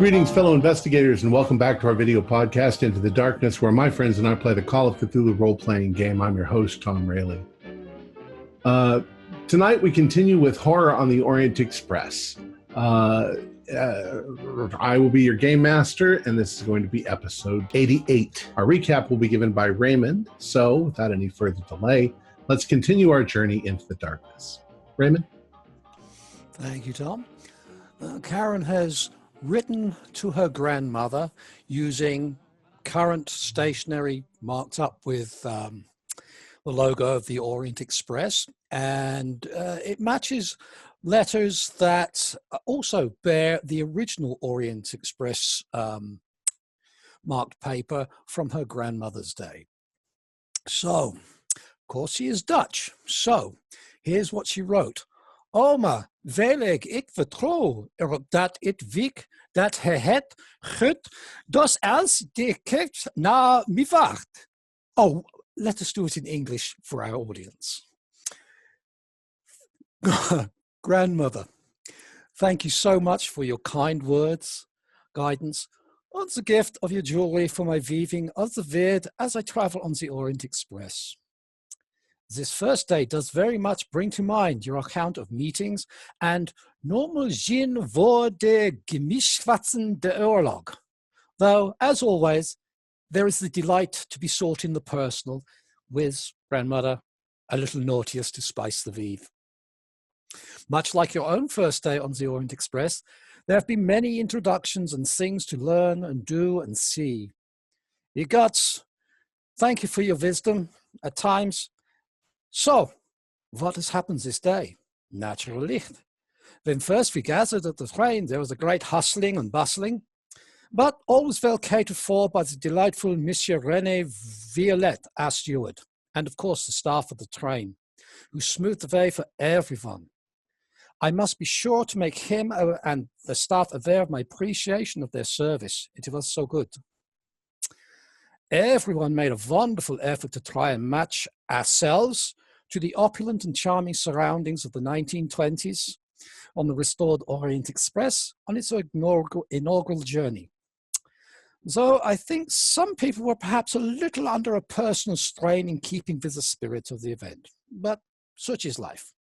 Greetings, fellow investigators, and welcome back to our video podcast, Into the Darkness, where my friends and I play the Call of Cthulhu role-playing game. I'm your host, Tom Rayleigh. Tonight, we continue with Horror on the Orient Express. I will be your game master, and this is going to be episode 88. Our recap will be given by Raymond, so without any further delay, let's continue our journey into the darkness. Raymond? Thank you, Tom. Karen has written to her grandmother using current stationery marked up with the logo of the Orient Express, and it matches letters that also bear the original Orient Express marked paper from her grandmother's day. So, of course, she is Dutch. So, here's what she wrote. Oma, velig ik vertrouw dat het wiek dat hij het goed, dus als de kijkt naar me wacht. Oh, let us do it in English for our audience. Grandmother, thank you so much for your kind words, guidance, and the gift of your jewelry for my weaving of the weird as I travel on the Orient Express. This first day does very much bring to mind your account of meetings and normal zin voor de gemischwatzen de oorlog. Though, as always, there is the delight to be sought in the personal, with, grandmother, a little naughtiness to spice the weave. Much like your own first day on the Orient Express, there have been many introductions and things to learn and do and see. Your guts, thank you for your wisdom at times. So, what has happened this day? Natural licht. When first we gathered at the train, there was a great hustling and bustling, but all was well catered for by the delightful Monsieur René Violette, our steward, and of course the staff of the train, who smoothed the way for everyone. I must be sure to make him and the staff aware of my appreciation of their service. It was so good. Everyone made a wonderful effort to try and match ourselves to the opulent and charming surroundings of the 1920s on the restored Orient Express on its inaugural journey. So I think some people were perhaps a little under a personal strain in keeping with the spirit of the event, but such is life.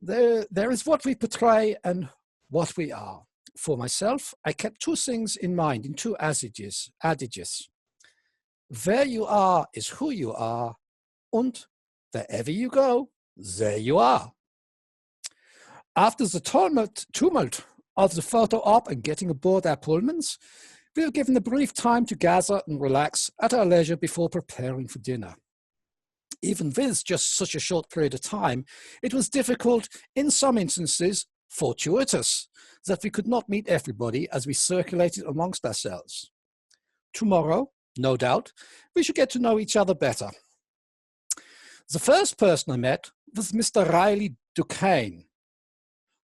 There is what we portray and what we are. For myself, I kept two things in mind in two adages. Where you are is who you are, and wherever you go, there you are. After the tumult of the photo op and getting aboard our Pullmans, we were given a brief time to gather and relax at our leisure before preparing for dinner. Even with just such a short period of time, it was difficult, in some instances, fortuitous, that we could not meet everybody as we circulated amongst ourselves. Tomorrow, no doubt, we should get to know each other better. The first person I met was Mr. Riley Duquesne.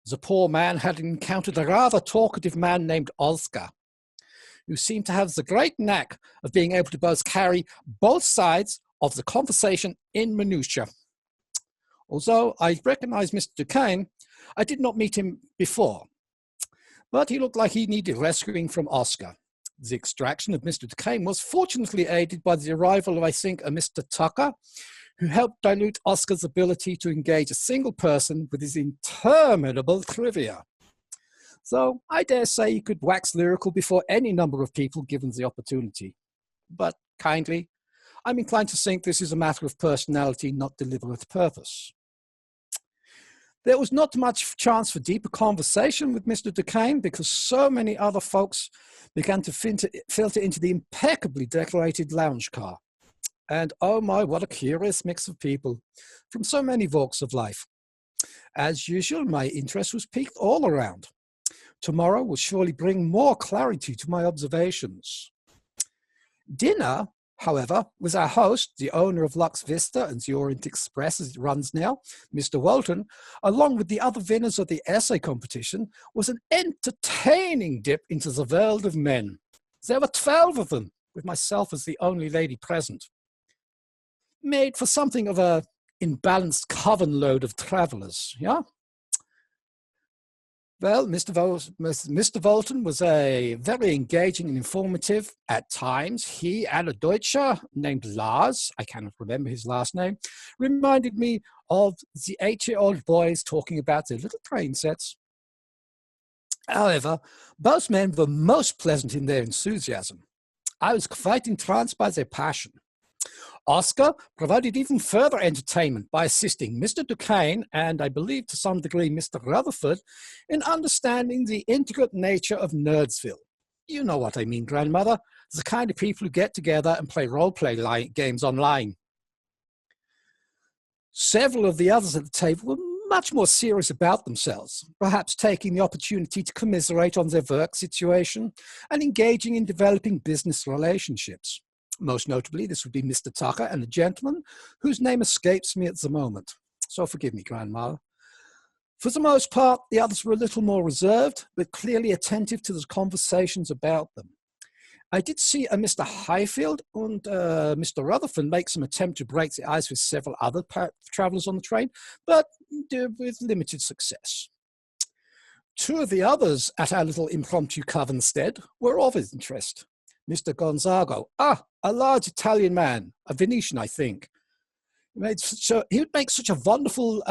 The poor man had encountered a rather talkative man named Oscar, who seemed to have the great knack of being able to carry both sides of the conversation in minutiae. Although I recognized Mr. Duquesne, I did not meet him before, but he looked like he needed rescuing from Oscar. The extraction of Mr. Duquesne was fortunately aided by the arrival of, I think, a Mr. Tucker, who helped dilute Oscar's ability to engage a single person with his interminable trivia. So I dare say he could wax lyrical before any number of people given the opportunity. But kindly, I'm inclined to think this is a matter of personality, not deliberate purpose. There was not much chance for deeper conversation with Mr. Duquesne because so many other folks began to filter into the impeccably decorated lounge car. And oh my, what a curious mix of people from so many walks of life. As usual, my interest was piqued all around. Tomorrow will surely bring more clarity to my observations. Dinner, however, with our host, the owner of Lux Vista and the Orient Express as it runs now, Mr. Walton, along with the other winners of the essay competition, was an entertaining dip into the world of men. There were 12 of them, with myself as the only lady present. Made for something of a imbalanced coven load of travelers, yeah? Well, Mr. Volton was a very engaging and informative at times. He and a Deutscher named Lars, I cannot remember his last name, reminded me of the 8-year-old boys talking about their little train sets. However, both men were most pleasant in their enthusiasm. I was quite entranced by their passion. Oscar provided even further entertainment by assisting Mr. Duquesne and, I believe to some degree, Mr. Rutherford in understanding the intricate nature of Nerdsville. You know what I mean, Grandmother. The kind of people who get together and play role-play games online. Several of the others at the table were much more serious about themselves, perhaps taking the opportunity to commiserate on their work situation and engaging in developing business relationships. Most notably, this would be Mr. Tucker and a gentleman whose name escapes me at the moment. So forgive me, Grandma. For the most part, the others were a little more reserved, but clearly attentive to the conversations about them. I did see a Mr. Highfield and Mr. Rutherford make some attempt to break the ice with several other travelers on the train, but with limited success. Two of the others at our little impromptu covenstead were of interest. Mr. Gonzago, a large Italian man, a Venetian, I think. He would make such a wonderful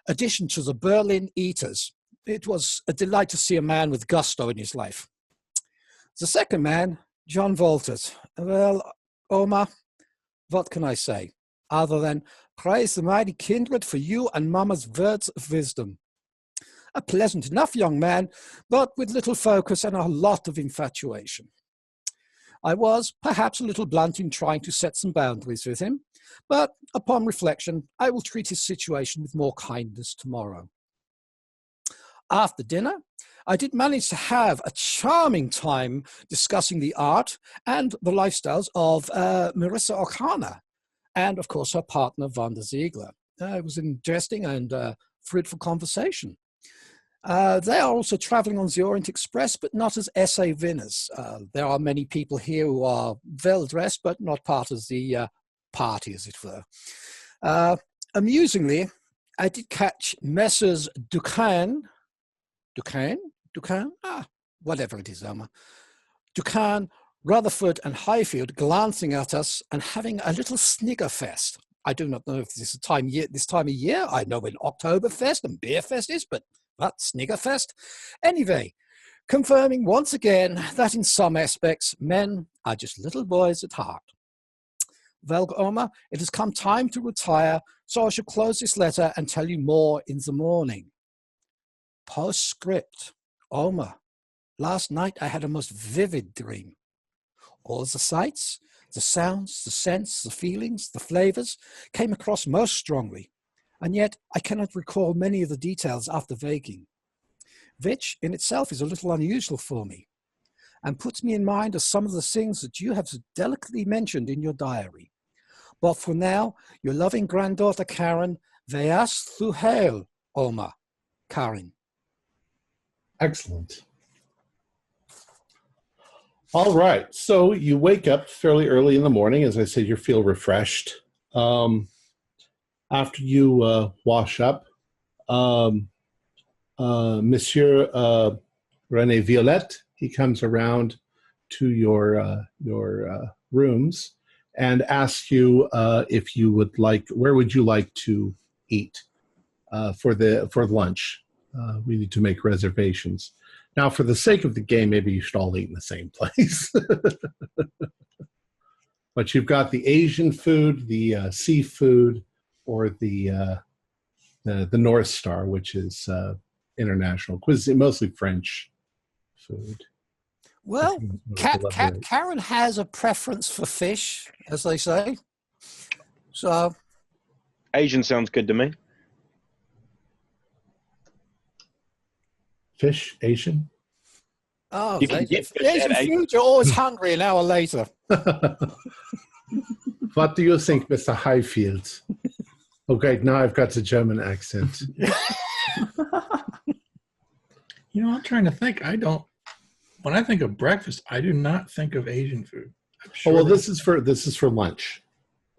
addition to the Berlin Eaters. It was a delight to see a man with gusto in his life. The second man, John Walters. Well, Oma, what can I say, other than praise the mighty kindred for you and Mama's words of wisdom. A pleasant enough young man, but with little focus and a lot of infatuation. I was perhaps a little blunt in trying to set some boundaries with him, but upon reflection, I will treat his situation with more kindness tomorrow. After dinner, I did manage to have a charming time discussing the art and the lifestyles of Marissa O'Connor and, of course, her partner, Wanda Ziegler. It was an interesting and fruitful conversation. They are also traveling on the Orient Express, but not as essay winners. There are many people here who are well-dressed, but not part of the party, as it were. Amusingly, I did catch Messrs. Duquesne, whatever it is, Elmer. Duquesne, Rutherford, and Highfield glancing at us and having a little sniggerfest. I do not know if this is this time of year. I know when Oktoberfest and Beerfest is, but Sniggerfest. Anyway, confirming once again that in some aspects, men are just little boys at heart. Well, Oma, it has come time to retire, so I shall close this letter and tell you more in the morning. Postscript. Oma, last night I had a most vivid dream. All the sights, the sounds, the scents, the feelings, the flavors came across most strongly, and yet I cannot recall many of the details after waking, which in itself is a little unusual for me, and puts me in mind of some of the things that you have so delicately mentioned in your diary. But for now, your loving granddaughter Karen, veas thu hail, Oma, Karen. Excellent. All right. So you wake up fairly early in the morning. As I said, you feel refreshed. After you wash up, Monsieur René Violette, he comes around to your rooms and asks you if you would like, where would you like to eat for lunch? We need to make reservations. Now, for the sake of the game, maybe you should all eat in the same place. But you've got the Asian food, the seafood, or the North Star, which is international cuisine, mostly French food. Well, Karen has a preference for fish, as they say. So, Asian sounds good to me. Fish, Asian? Oh, You can get fish Asian food, you're always hungry an hour later. What do you think, Mr. Highfield? Okay, now I've got the German accent. You know, I'm trying to think. When I think of breakfast, I do not think of Asian food. Sure well, this is for lunch.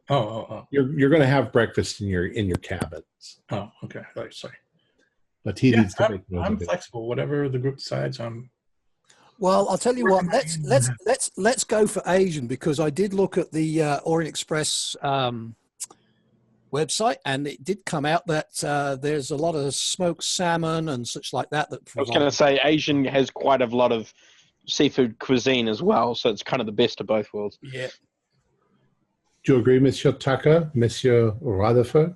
Oh. You're going to have breakfast in your cabins. Oh, okay. Sorry. but he needs to make I'm flexible. Whatever the group decides, Well, I'll tell you what. Let's go for Asian, because I did look at the Orient Express website, and it did come out that there's a lot of smoked salmon and such like that. I was going to say Asian has quite a lot of seafood cuisine as well, so it's kind of the best of both worlds. Yeah. Do you agree, Monsieur Tucker, Monsieur Rutherford?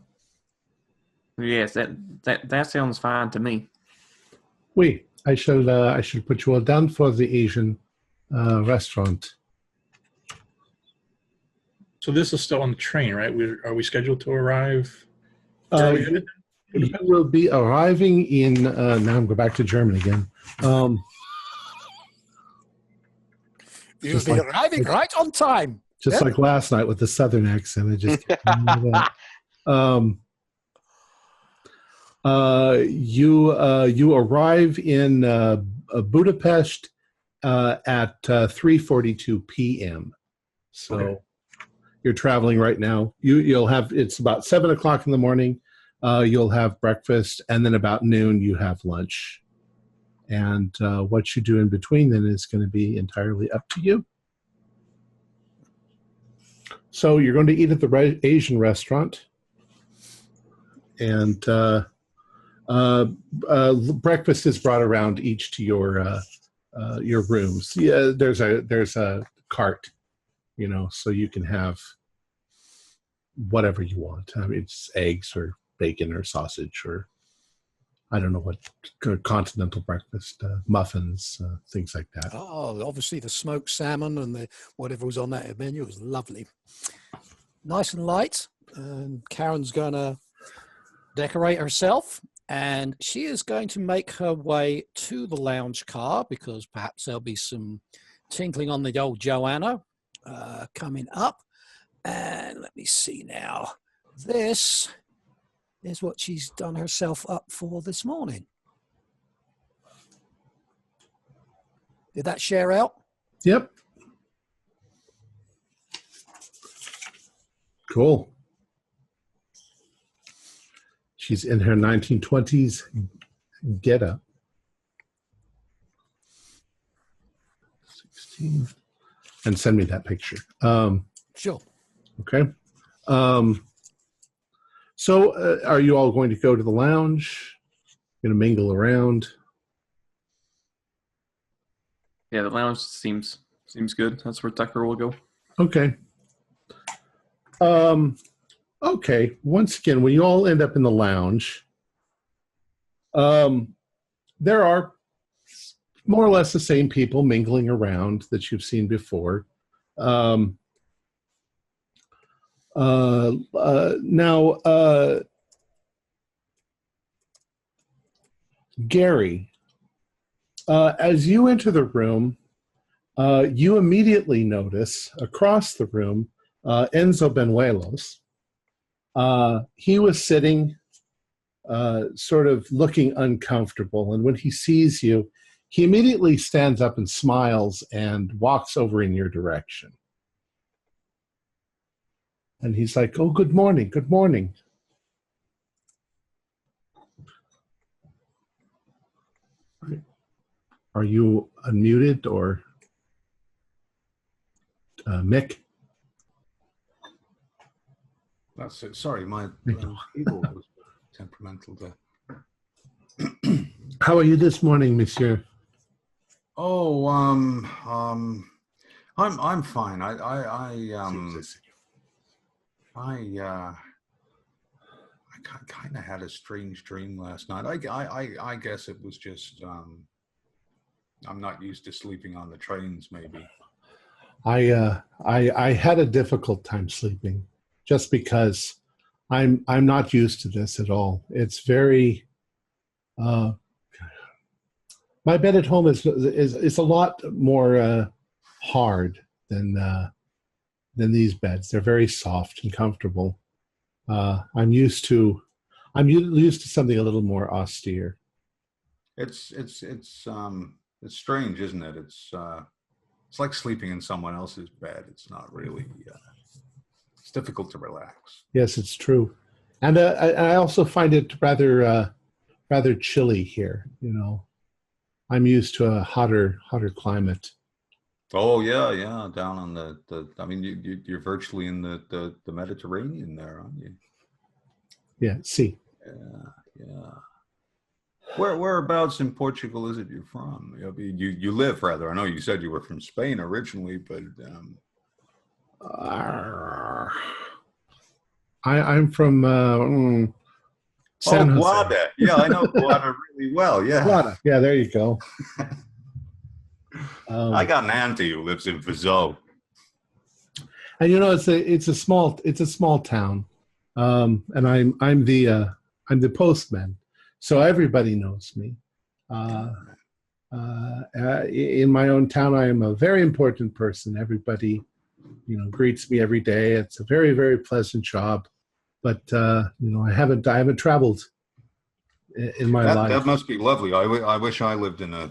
Yes, that sounds fine to me. Oui, I shall put you all down for the Asian restaurant. so this is still on the train, right? Are we scheduled to arrive? You will be arriving in. Now I'm going back to German again. You'll be arriving right on time. Just like last night with the southern accent. I just you arrive in Budapest at 3:42 p.m. So okay. You're traveling right now. You'll have, it's about 7 o'clock in the morning. You'll have breakfast, and then about noon you have lunch. And what you do in between then is going to be entirely up to you. So you're going to eat at the Asian restaurant, and breakfast is brought around each to your rooms. Yeah, there's a cart, so you can have whatever you want. I mean, it's eggs or bacon or sausage or I don't know what continental breakfast, muffins, things like that. Oh, obviously the smoked salmon and whatever was on that menu was lovely. Nice and light. And Karen's going to decorate herself, and she is going to make her way to the lounge car, because perhaps there'll be some tinkling on the old Joanna coming up. And let me see now. This is what she's done herself up for this morning. Did that share out? Yep. Cool. She's in her 1920s getup. 16. And send me that picture. Sure. Okay. So are you all going to go to the lounge? Going to mingle around? Yeah, the lounge seems good. That's where Tucker will go. Okay. Okay. Once again, when you all end up in the lounge, there are more or less the same people mingling around that you've seen before. Now, Gary, as you enter the room, you immediately notice across the room Enzo Benuelos. He was sitting sort of looking uncomfortable, and when he sees you, he immediately stands up and smiles and walks over in your direction. And he's like, "Oh, good morning, good morning." Are you unmuted or Mick? That's it. Sorry, my keyboard was temperamental there. How are you this morning, Monsieur? Oh, I'm fine. I kind of had a strange dream last night. I guess it was just I'm not used to sleeping on the trains. Maybe I had a difficult time sleeping, just because I'm not used to this at all. It's very my bed at home is a lot more hard than these beds. They're very soft and comfortable. I'm used to something a little more austere. It's strange, isn't it? It's like sleeping in someone else's bed. It's not really. It's difficult to relax. Yes, it's true, and I also find it rather rather chilly here. I'm used to a hotter climate. Oh yeah. Down on the. I mean, you're virtually in the Mediterranean there, aren't you? Yeah. See. Yeah. Whereabouts in Portugal is it you're from? You live, rather. I know you said you were from Spain originally, but I'm from San Jose. Guada. Yeah, I know Guada really well. Yeah, Guada. Yeah, there you go. I got an auntie who lives in Vizol. And it's a small town, and I'm the postman, so everybody knows me. In my own town, I am a very important person. Everybody, greets me every day. It's a very, very pleasant job, but I haven't traveled in my life. That must be lovely. I wish I lived in a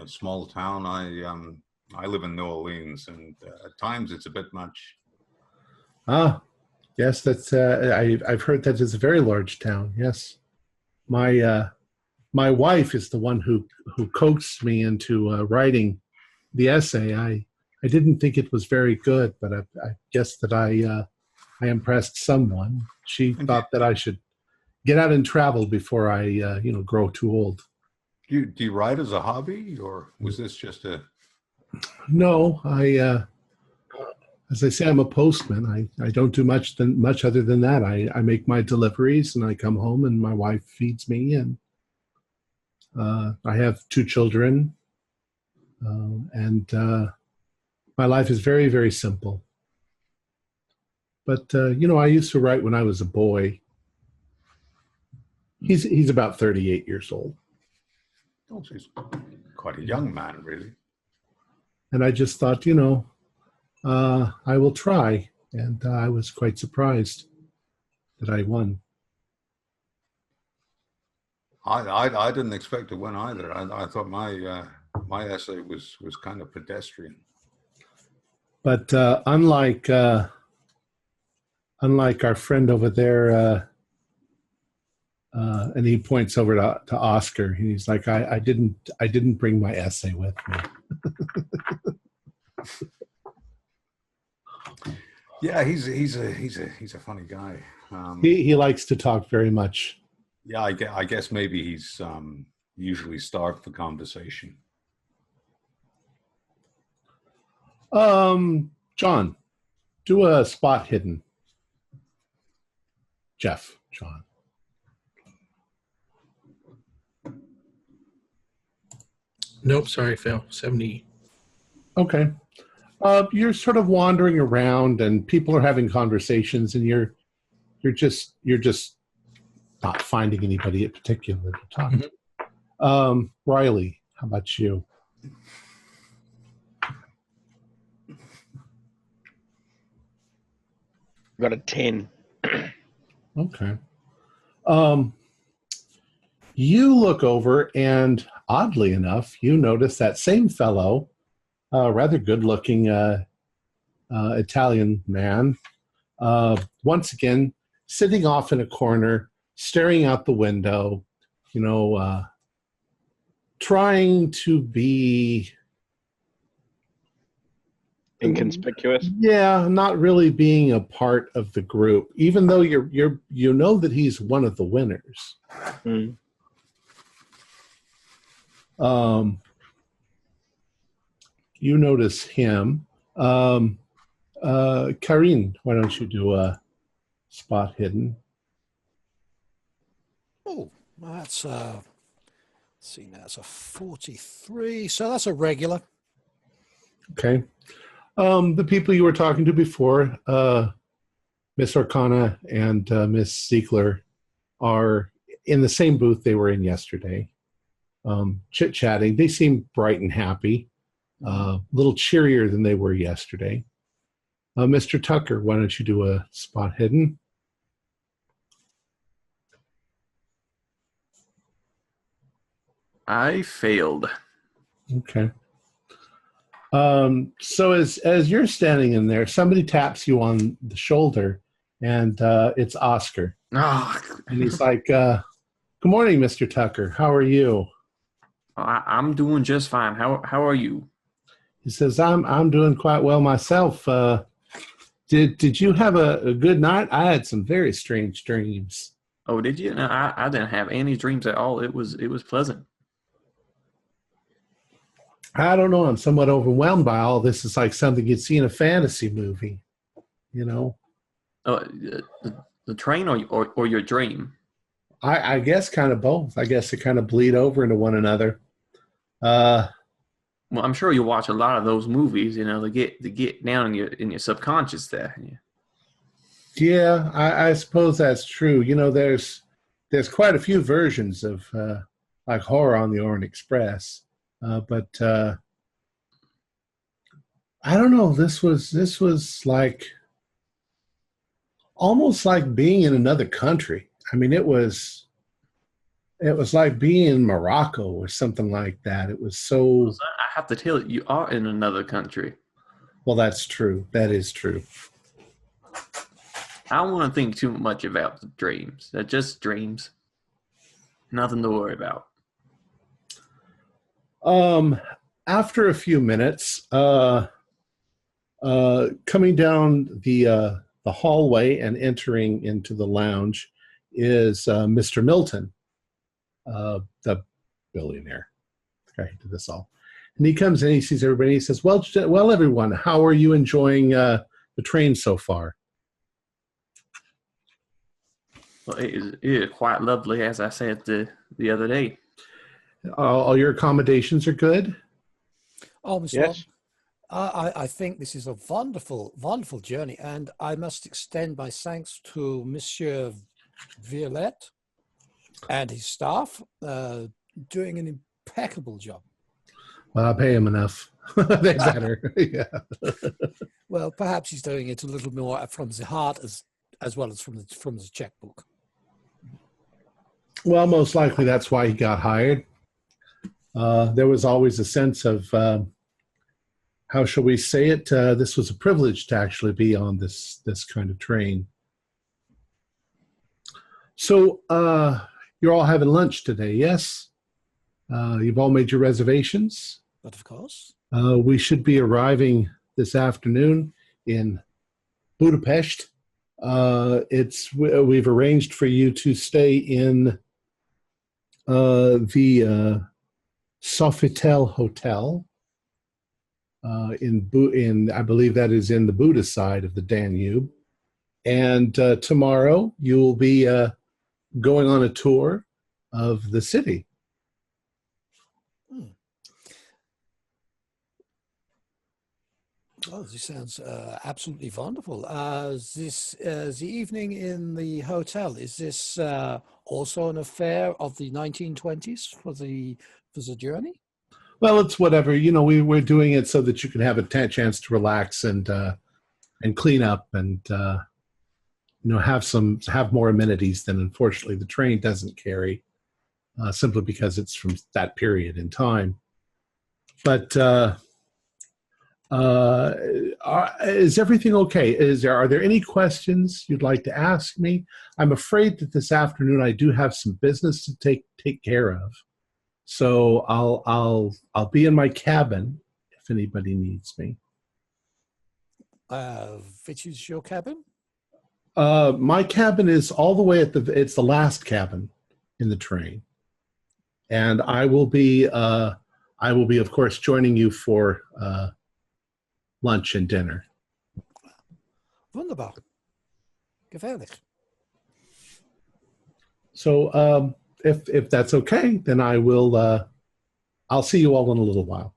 small town. I live in New Orleans, and at times it's a bit much. Ah, yes, that's. I've heard that it's a very large town. Yes, my wife is the one who coaxed me into writing the essay. I didn't think it was very good, but I guess that I impressed someone. She thought that I should get out and travel before I grow too old. Do you write as a hobby, or was this just a? No, as I say, I'm a postman. I don't do much other than that. I make my deliveries, and I come home, and my wife feeds me, and I have 2 children, and my life is very, very simple. But I used to write when I was a boy. He's about 38 years old. Oh, he's quite a young man, really. And I just thought, I will try. And I was quite surprised that I won. I didn't expect to win either. I thought my essay was kind of pedestrian. But unlike our friend over there, and he points over to Oscar. He's like, I didn't bring my essay with me. Yeah, he's a funny guy. He likes to talk very much. Yeah, I guess maybe he's usually starved for conversation. John, do a spot hidden. John. Nope, sorry, fail. 70. Okay. You're sort of wandering around, and people are having conversations, and you're just not finding anybody in particular to talk to. Riley, how about you? Got a 10. Okay. You look over, and oddly enough, you notice that same fellow, rather good-looking Italian man, once again sitting off in a corner, staring out the window, trying to be Inconspicuous. Yeah, not really being a part of the group, even though you know that he's one of the winners. Mm. You notice him. Karine, why don't you do a spot hidden? Oh, that's let's see, now it's a 43, so that's a regular. Okay. The people you were talking to before, Miss Arcana and Miss Ziegler, are in the same booth they were in yesterday, chit-chatting. They seem bright and happy, a little cheerier than they were yesterday. Mr. Tucker, why don't you do a spot hidden? I failed. Okay. So as you're standing in there, somebody taps you on the shoulder, and it's Oscar. Oh. And he's like, Good morning, Mr. Tucker. How are you? I'm doing just fine. How are you? He says, I'm doing quite well myself. Did you have a good night? I had some very strange dreams. Oh, did you? No, I didn't have any dreams at all. It was pleasant. I don't know. I'm somewhat overwhelmed by all this. It's like something you'd see in a fantasy movie, you know? Oh, the train or your dream? I guess kind of both. I guess they kind of bleed over into one another. Well, I'm sure you watch a lot of those movies. You know, they get down in your subconscious there. Yeah, I suppose that's true. You know, there's quite a few versions of like horror on the Orient Express, but I don't know. This was like almost like being in another country. I mean, it was like being in Morocco or something like that. It was so. I have to tell you are in another country. Well, that's true. That is true. I don't want to think too much about the dreams. They're just dreams. Nothing to worry about. After a few minutes, coming down the hallway and entering into the lounge is Mr. Milton, the billionaire, the guy who did this all. And he comes in, he sees everybody, he says, well, everyone, how are you enjoying the train so far? Well, it is quite lovely, as I said the other day. All your accommodations are good? Oh, Mr. Yes. I think this is a wonderful, wonderful journey, and I must extend my thanks to Monsieur Violette and his staff, doing an impeccable job. Well, I pay him enough. They better. Yeah. Well, perhaps he's doing it a little more from the heart as well as from the checkbook. Well, most likely that's why he got hired. There was always a sense of, how shall we say it? This was a privilege to actually be on this kind of train. So you're all having lunch today, yes? You've all made your reservations? But of course. We should be arriving this afternoon in Budapest. We've arranged for you to stay in the Sofitel Hotel in I believe that is in the Buda side of the Danube. And tomorrow you'll be going on a tour of the city. Oh, this sounds absolutely wonderful. The evening in the hotel, is this also an affair of the 1920s for the journey? Well, it's whatever. You know, we're doing it so that you can have a chance to relax and clean up and have more amenities than unfortunately the train doesn't carry, simply because it's from that period in time. But is everything okay? Are there any questions you'd like to ask me? I'm afraid that this afternoon I do have some business to take care of. So I'll be in my cabin if anybody needs me. Which is your cabin? My cabin is all the way it's the last cabin in the train. And I will be of course joining you for lunch and dinner. Wunderbar. Gefährlich. So if that's okay, then I'll see you all in a little while.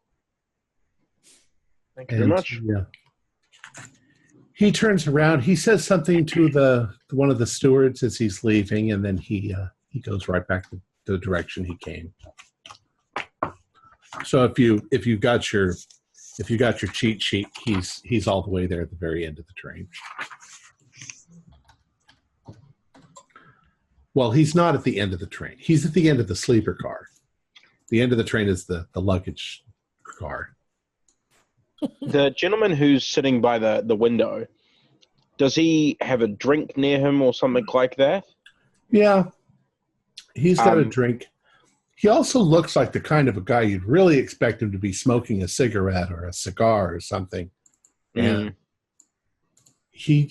Thank you very much. Yeah. He turns around. He says something to one of the stewards as he's leaving, and then he goes right back to the direction he came. So if you got your cheat sheet, he's all the way there at the very end of the train. Well, he's not at the end of the train. He's at the end of the sleeper car. The end of the train is the luggage car. The gentleman who's sitting by the window, does he have a drink near him or something like that? Yeah. He's got a drink. He also looks like the kind of a guy you'd really expect him to be smoking a cigarette or a cigar or something. And he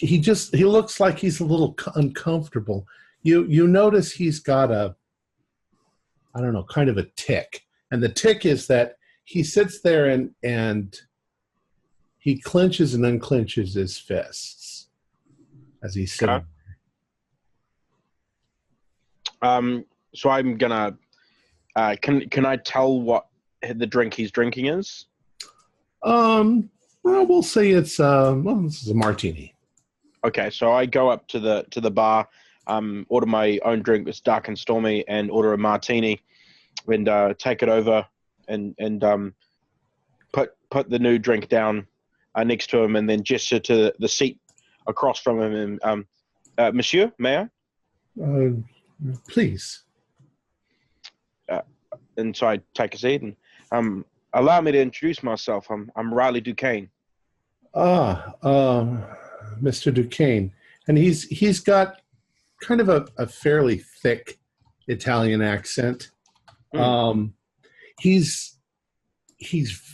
looks like he's a little uncomfortable. You notice he's got a, I don't know, kind of a tick. And the tick is that he sits there and he clenches and unclenches his fists as he's sitting. So I'm gonna. Can I tell what the drink he's drinking is? Well, we'll say it's this is a martini. Okay, so I go up to the bar, order my own drink that's dark and stormy, and order a martini, and take it over, and put the new drink down next to him, and then gesture to the seat across from him, and Monsieur, may I? Please. And so I take a seat, and allow me to introduce myself. I'm Riley Duquesne. Mr. Duquesne, and he's got kind of a fairly thick Italian accent. He's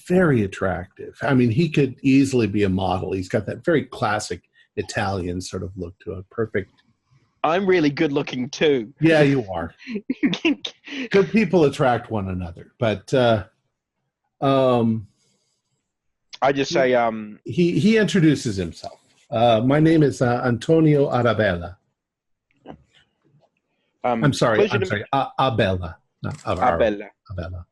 very attractive. I mean, he could easily be a model. He's got that very classic Italian sort of look to it. Perfect. I'm really good looking too. Yeah, you are. Good people attract one another, but I just say he introduces himself. My name is Antonio Arabella. I'm sorry, Abella. Not Abella. Abella.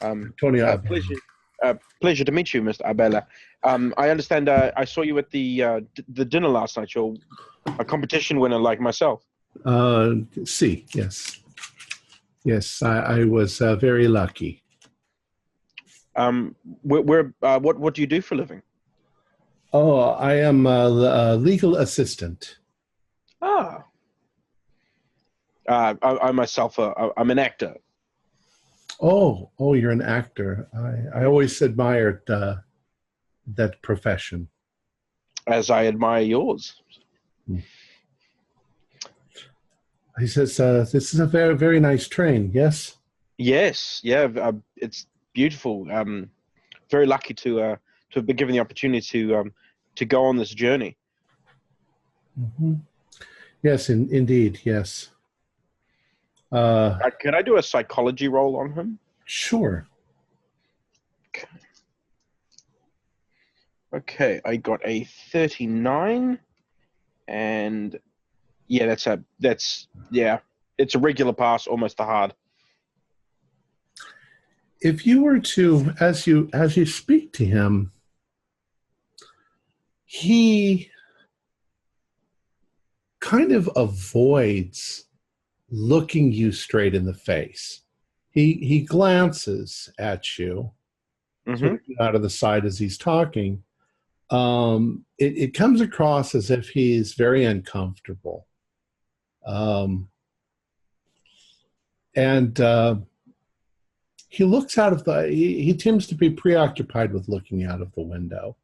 Antonio Abella. Pleasure to meet you, Mr. Abella. I understand I saw you at the dinner last night. You're a competition winner like myself. Yes. Yes, I was very lucky. What do you do for a living? Oh, I am a legal assistant. I myself, I'm an actor. Oh, you're an actor. I always admired that profession. As I admire yours. He says, this is a very, very nice train, yes? Yes, yeah, it's beautiful. Very lucky to have been given the opportunity to go on this journey. Mm-hmm. Yes, indeed, yes. Could I do a psychology roll on him? Sure. Okay, I got a 39, and yeah, it's a regular pass, almost a hard. If you were to, as you speak to him, he kind of avoids looking you straight in the face. He glances at you sort of out of the side as he's talking. It comes across as if he's very uncomfortable. He looks out of he tends to be preoccupied with looking out of the window.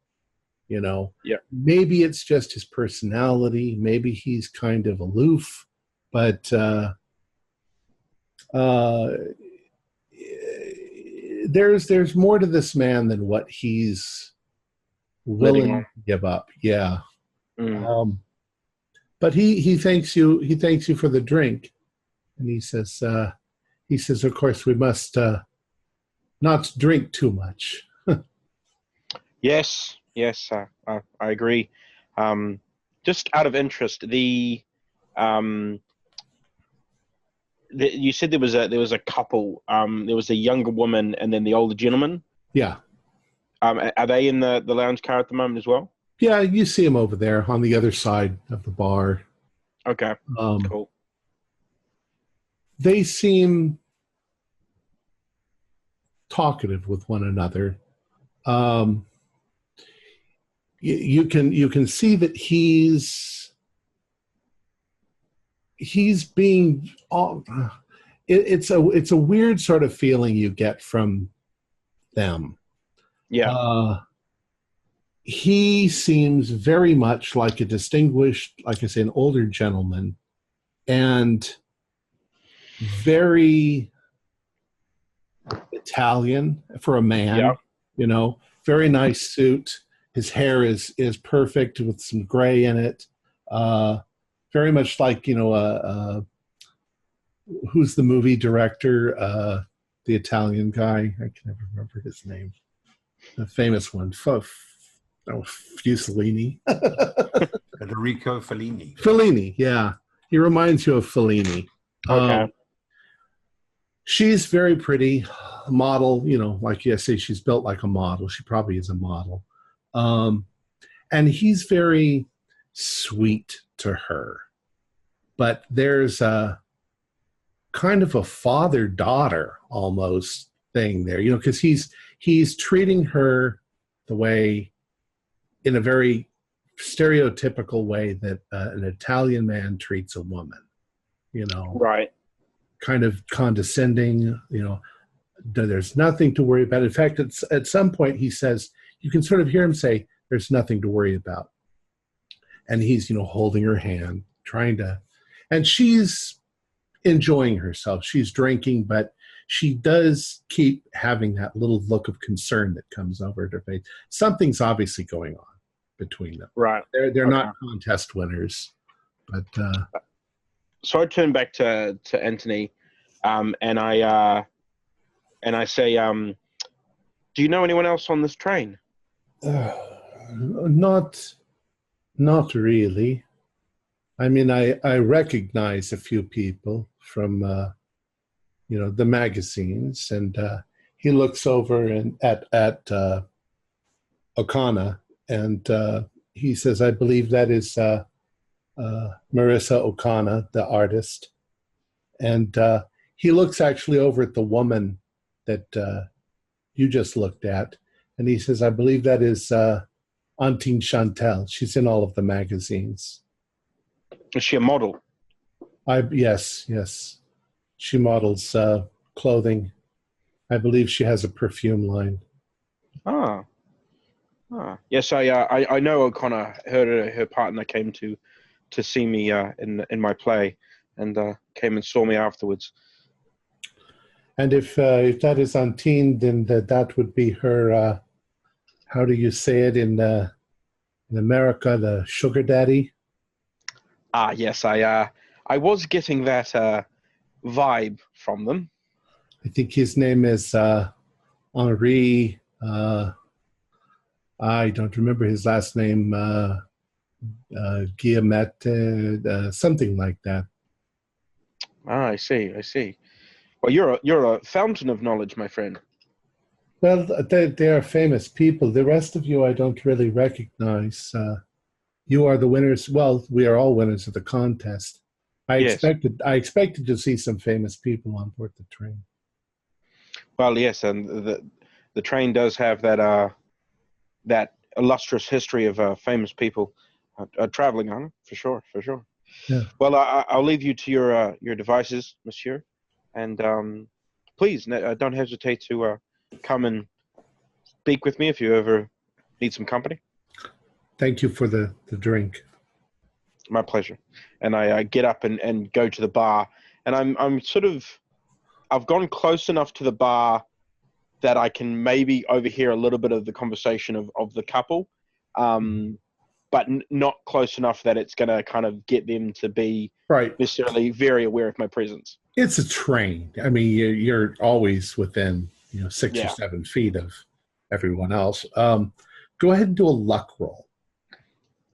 You know, maybe it's just his personality. Maybe he's kind of aloof, but there's more to this man than what he's willing to give up. Yeah. But he thanks you. He thanks you for the drink, and he says, of course, we must not drink too much. Yes, I agree. Just out of interest, you said there was a couple. There was a younger woman and then the older gentleman. Yeah. Are they in the lounge car at the moment as well? Yeah, you see them over there on the other side of the bar. Okay. Cool. They seem talkative with one another. You can see that he's being. It's a weird sort of feeling you get from them. Yeah. He seems very much like a distinguished, like I say, an older gentleman, and very Italian for a man. Yeah. You know, very nice suit. His hair is perfect with some gray in it. Very much like, you know, who's the movie director? The Italian guy. I can never remember his name. The famous one. Fusellini. Federico Fellini. Fellini, yeah. He reminds you of Fellini. Okay. She's very pretty. Model, you know, like I say, she's built like a model. She probably is a model. And he's very sweet to her. But there's a kind of a father-daughter almost thing there, you know, because he's treating her the way, in a very stereotypical way that an Italian man treats a woman, you know. Right. Kind of condescending, you know. There's nothing to worry about. In fact, at some point he says, you can sort of hear him say, there's nothing to worry about. And he's, you know, holding her hand, trying to, and she's enjoying herself. She's drinking, but she does keep having that little look of concern that comes over her face. Something's obviously going on between them. Right. They're not contest winners, but so I turn back to Anthony, and I say, do you know anyone else on this train? Not really. I mean, I recognize a few people from, you know, the magazines, and he looks over at O'Connor, and he says, I believe that is Marissa O'Connor, the artist. And he looks actually over at the woman that you just looked at, and he says, I believe that is Antine Chantel. She's in all of the magazines. Is she a model? Yes. She models clothing. I believe she has a perfume line. Yes, I know O'Connor. Her partner came to see me in my play, and came and saw me afterwards. And if that is Antine, then that would be her. How do you say it in America? The sugar daddy. Yes, I was getting that vibe from them. I think his name is Henri. I don't remember his last name. Guillemette, something like that. I see. Well, you're a fountain of knowledge, my friend. Well, they are famous people. The rest of you I don't really recognize. You are the winners. Well, we are all winners of the contest. I expected to see some famous people on board the train. Well, yes, and the train does have that illustrious history of famous people traveling on it, for sure. Yeah. Well, I'll leave you to your devices, monsieur, and please don't hesitate to come and speak with me if you ever need some company. Thank you for the drink. My pleasure. And I get up and go to the bar, and I'm sort of, I've gone close enough to the bar that I can maybe overhear a little bit of the conversation of the couple, but not close enough that it's going to kind of get them to be necessarily very aware of my presence. It's a train. I mean, you're always within 6 or 7 feet of everyone else. Go ahead and do a luck roll.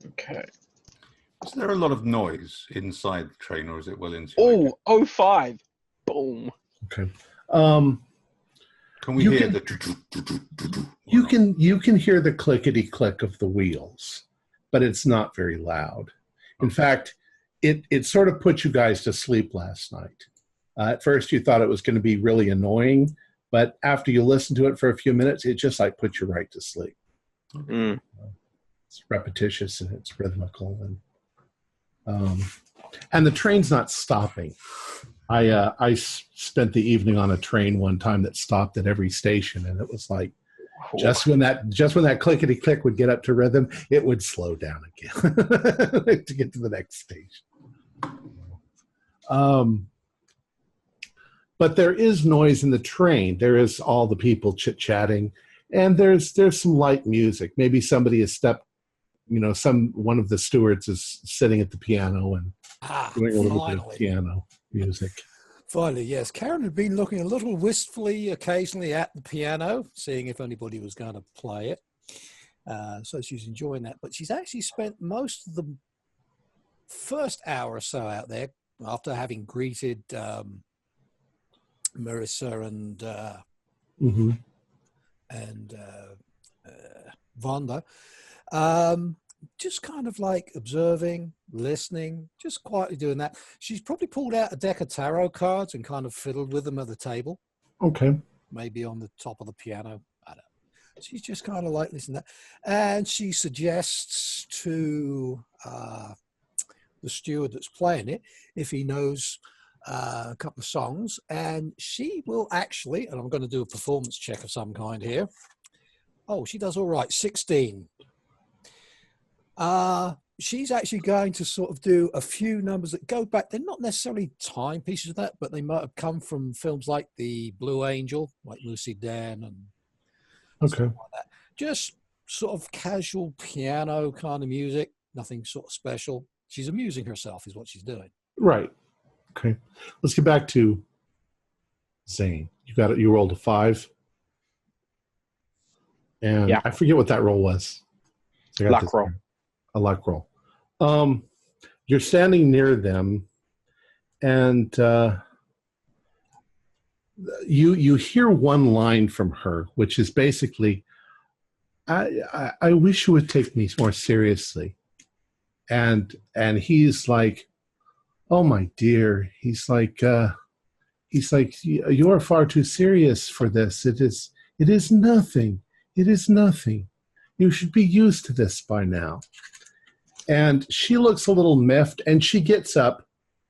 Okay. Is there a lot of noise inside the train, or is it well insulated? 05. Boom. Okay. Can we hear the? You can hear the clickety click of the wheels, but it's not very loud. In fact, it sort of put you guys to sleep last night. At first, you thought it was going to be really annoying, but after you listened to it for a few minutes, it just like put you right to sleep. Mm. It's repetitious and it's rhythmical, and the train's not stopping. I spent the evening on a train one time that stopped at every station, and it was like just when that clickety click would get up to rhythm, it would slow down again to get to the next station. but there is noise in the train. There is all the people chit-chatting, and there's some light music. Maybe somebody has stepped, one of the stewards is sitting at the piano and doing a little bit of piano music. Finally, yes. Karen had been looking a little wistfully occasionally at the piano, seeing if anybody was going to play it. So she's enjoying that. But she's actually spent most of the first hour or so out there after having greeted Marissa and Vonda. Just kind of like observing, listening, just quietly doing that. She's probably pulled out a deck of tarot cards and kind of fiddled with them at the table. Okay. Maybe on the top of the piano. I don't know. She's just kind of like listening to that. And she suggests to the steward that's playing it if he knows a couple of songs. And she will actually, and I'm going to do a performance check of some kind here. Oh, she does all right. 16. She's actually going to sort of do a few numbers that go back. They're not necessarily timepieces of that, but they might have come from films like The Blue Angel, like Lucy Dan and stuff like that. Just sort of casual piano kind of music, nothing sort of special. She's amusing herself is what she's doing. Right. Okay. Let's get back to Zane. You got it. You rolled a 5. And yeah. I forget what that roll was. Luck roll. A luck roll. You're standing near them, and you hear one line from her, which is basically, I wish you would take me more seriously. And he's like, oh my dear. He's like, you are far too serious for this. It is nothing. It is nothing. You should be used to this by now. And she looks a little miffed, and she gets up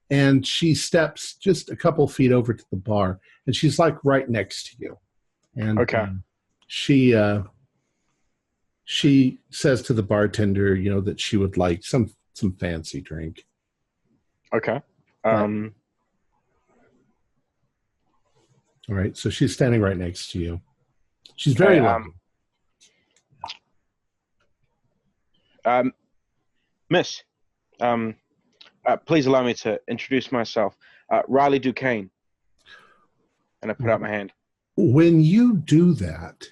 and she steps just a couple feet over to the bar, and she's like right next to you. And she says to the bartender, that she would like some fancy drink. Okay. All right. So she's standing right next to you. She's very lovely. Miss, please allow me to introduce myself. Riley Duquesne. And I put out my hand. When you do that,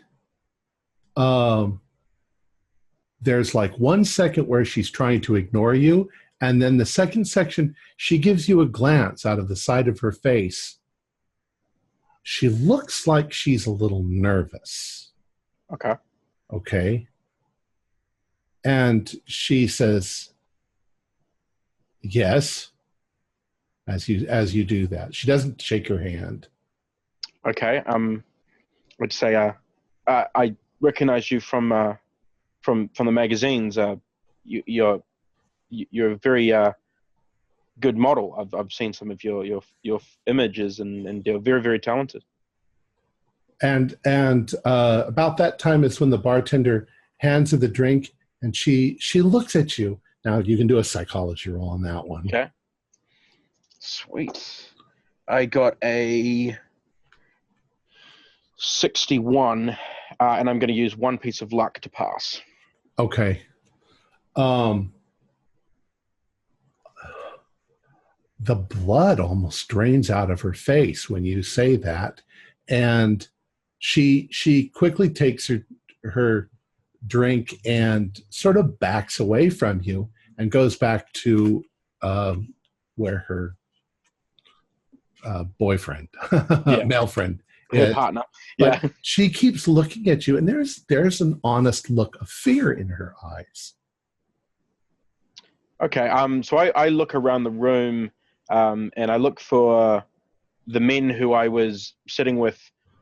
there's like 1 second where she's trying to ignore you, and then the second section, she gives you a glance out of the side of her face. She looks like she's a little nervous. Okay. And she says, yes, as you do that. She doesn't shake your hand. Okay. I'd say I recognize you from the magazines. You're a very good model. I've seen some of your images, and you're very, very talented. And about that time is when the bartender hands her the drink. And she looks at you. Now you can do a psychology roll on that one. Okay. Sweet. I got a 61, and I'm going to use one piece of luck to pass. Okay. The blood almost drains out of her face when you say that, and she quickly takes her drink and sort of backs away from you and goes back to where her boyfriend, male friend, partner. Yeah. But she keeps looking at you, and there's an honest look of fear in her eyes. Okay. So I look around the room, and I look for the men who I was sitting with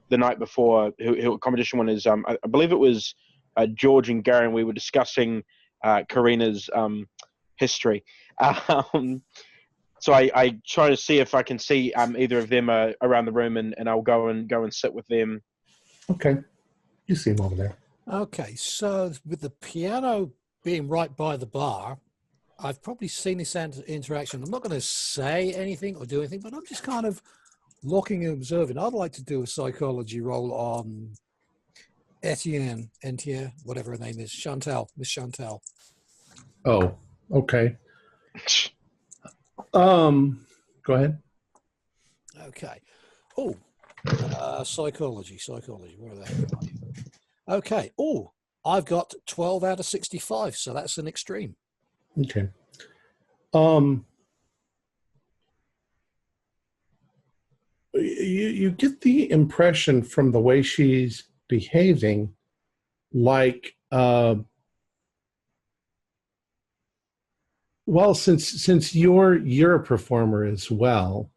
the night before, who competition one is. I believe it was George and Garen. We were discussing Karina's history. So I try to see if I can see either of them around the room, and I'll go and sit with them. Okay, you see him over there. Okay, so with the piano being right by the bar, I've probably seen this interaction. I'm not going to say anything or do anything, but I'm just kind of looking and observing. I'd like to do a psychology roll on Etienne, whatever her name is, Miss Chantal. Oh, okay. Go ahead. Okay. Oh, psychology. Where are they? Okay. Oh, I've got 12 out of 65, so that's an extreme. Okay. You get the impression from the way she's behaving, like, well, since you're a performer as well,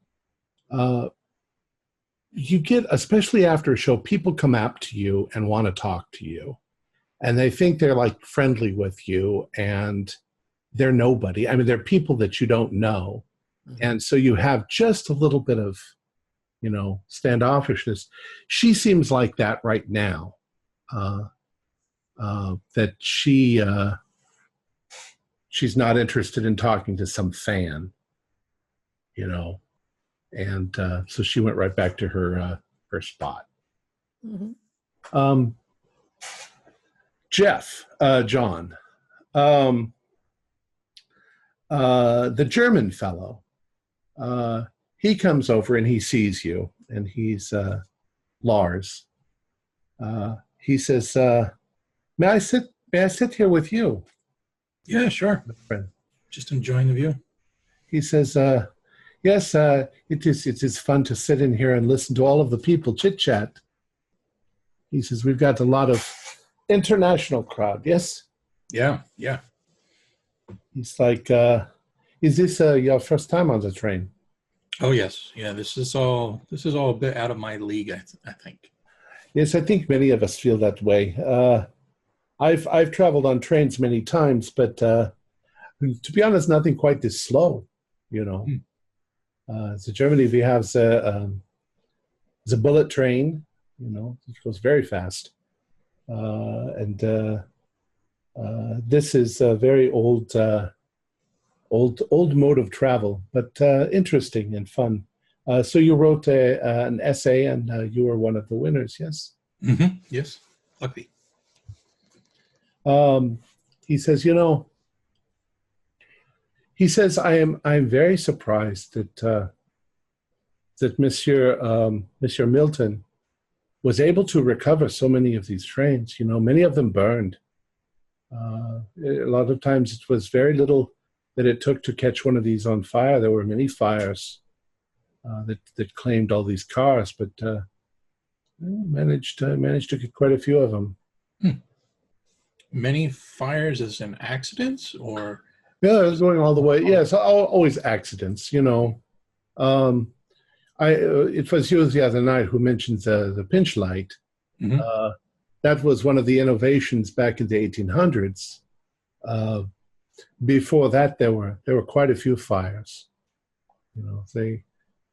you get, especially after a show, people come up to you and want to talk to you, and they think they're like friendly with you, and they're nobody. I mean, they're people that you don't know, and so you have just a little bit of, standoffishness. She seems like that right now. That she's not interested in talking to some fan, and so she went right back to her spot. Mm-hmm. John, the German fellow, he comes over and he sees you, and he's Lars. He says, "May I sit here with you?" Yeah, sure. Friend. Just enjoying the view. He says, "Yes, it is fun to sit in here and listen to all of the people chit chat." He says, "We've got a lot of international crowd." Yes. Yeah. He's like, "Is this your first time on the train?" Oh yes, yeah. This is all a bit out of my league. I think. Yes, I think many of us feel that way. I've traveled on trains many times, but to be honest, nothing quite this slow. So Germany, we have the bullet train, which goes very fast, and this is a very old mode of travel, but interesting and fun. So you wrote an essay, and you were one of the winners. Yes. Mm-hmm. Yes. Lucky. He says, he says, I'm very surprised that Monsieur Milton was able to recover so many of these trains. Many of them burned. A lot of times it was very little that it took to catch one of these on fire. There were many fires that claimed all these cars, but managed to get quite a few of them. Many fires as in accidents, or? Yeah, it was going all the way. Yes, always accidents. It was you the other night who mentioned the pinch light. Mm-hmm. That was one of the innovations back in the 1800s. Before that, there were quite a few fires.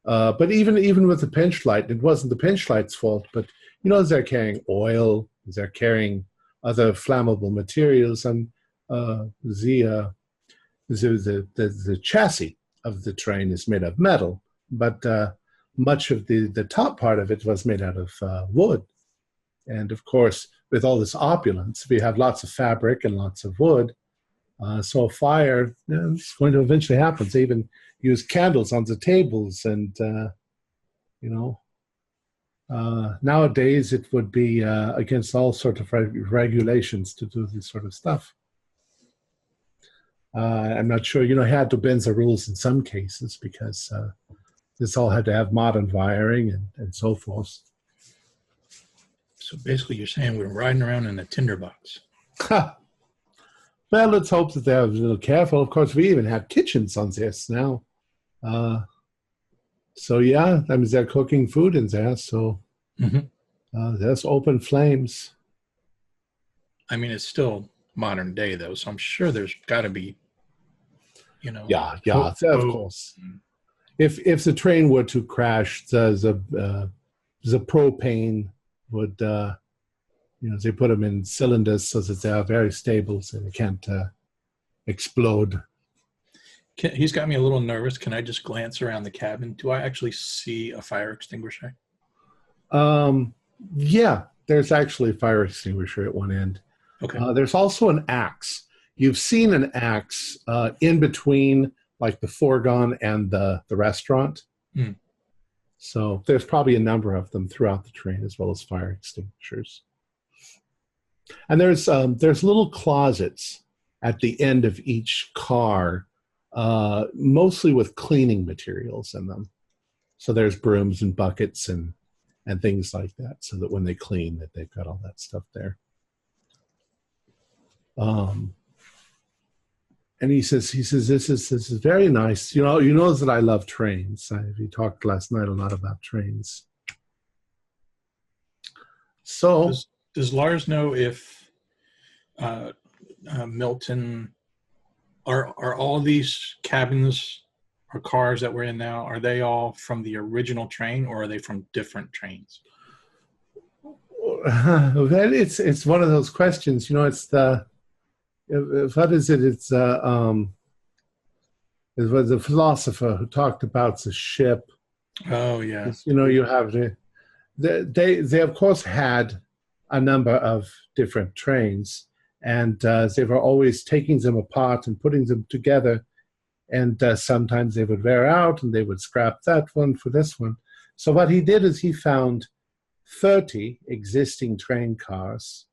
But even with the pinch light, it wasn't the pinch light's fault. But they're carrying oil, they're carrying other flammable materials, and the chassis of the train is made of metal, but much of the top part of it was made out of wood. And of course, with all this opulence, we have lots of fabric and lots of wood. So a fire is going to eventually happen. They even use candles on the tables, and nowadays it would be against all sorts of regulations to do this sort of stuff. I'm not sure. He had to bend the rules in some cases because this all had to have modern wiring and so forth. So basically, you're saying we're riding around in a tinderbox. Well, let's hope that they're a little careful. Of course, we even have kitchens on this now. So yeah, that means they're cooking food in there. So there's open flames. I mean, it's still modern day though, so I'm sure there's got to be, Yeah, of course. If the train were to crash, the propane would, they put them in cylinders so that they are very stable, so they can't explode. He's got me a little nervous. Can I just glance around the cabin? Do I actually see a fire extinguisher? Yeah, there's actually a fire extinguisher at one end. Okay. There's also an axe. You've seen an axe in between, like the fourgon and the restaurant. Hmm. So there's probably a number of them throughout the train, as well as fire extinguishers. And there's little closets at the end of each car, mostly with cleaning materials in them. So there's brooms and buckets and things like that, so that when they clean, that they've got all that stuff there. And he says, this is very nice. You know that I love trains. We talked last night a lot about trains. So does Lars know if Milton are all these cabins or cars that we're in now, are they all from the original train, or are they from different trains? It's one of those questions. It's the what is it? It was a philosopher who talked about the ship. Oh yeah. You have they of course had a number of different trains, and they were always taking them apart and putting them together. And sometimes they would wear out, and they would scrap that one for this one. So what he did is he found 30 existing train cars,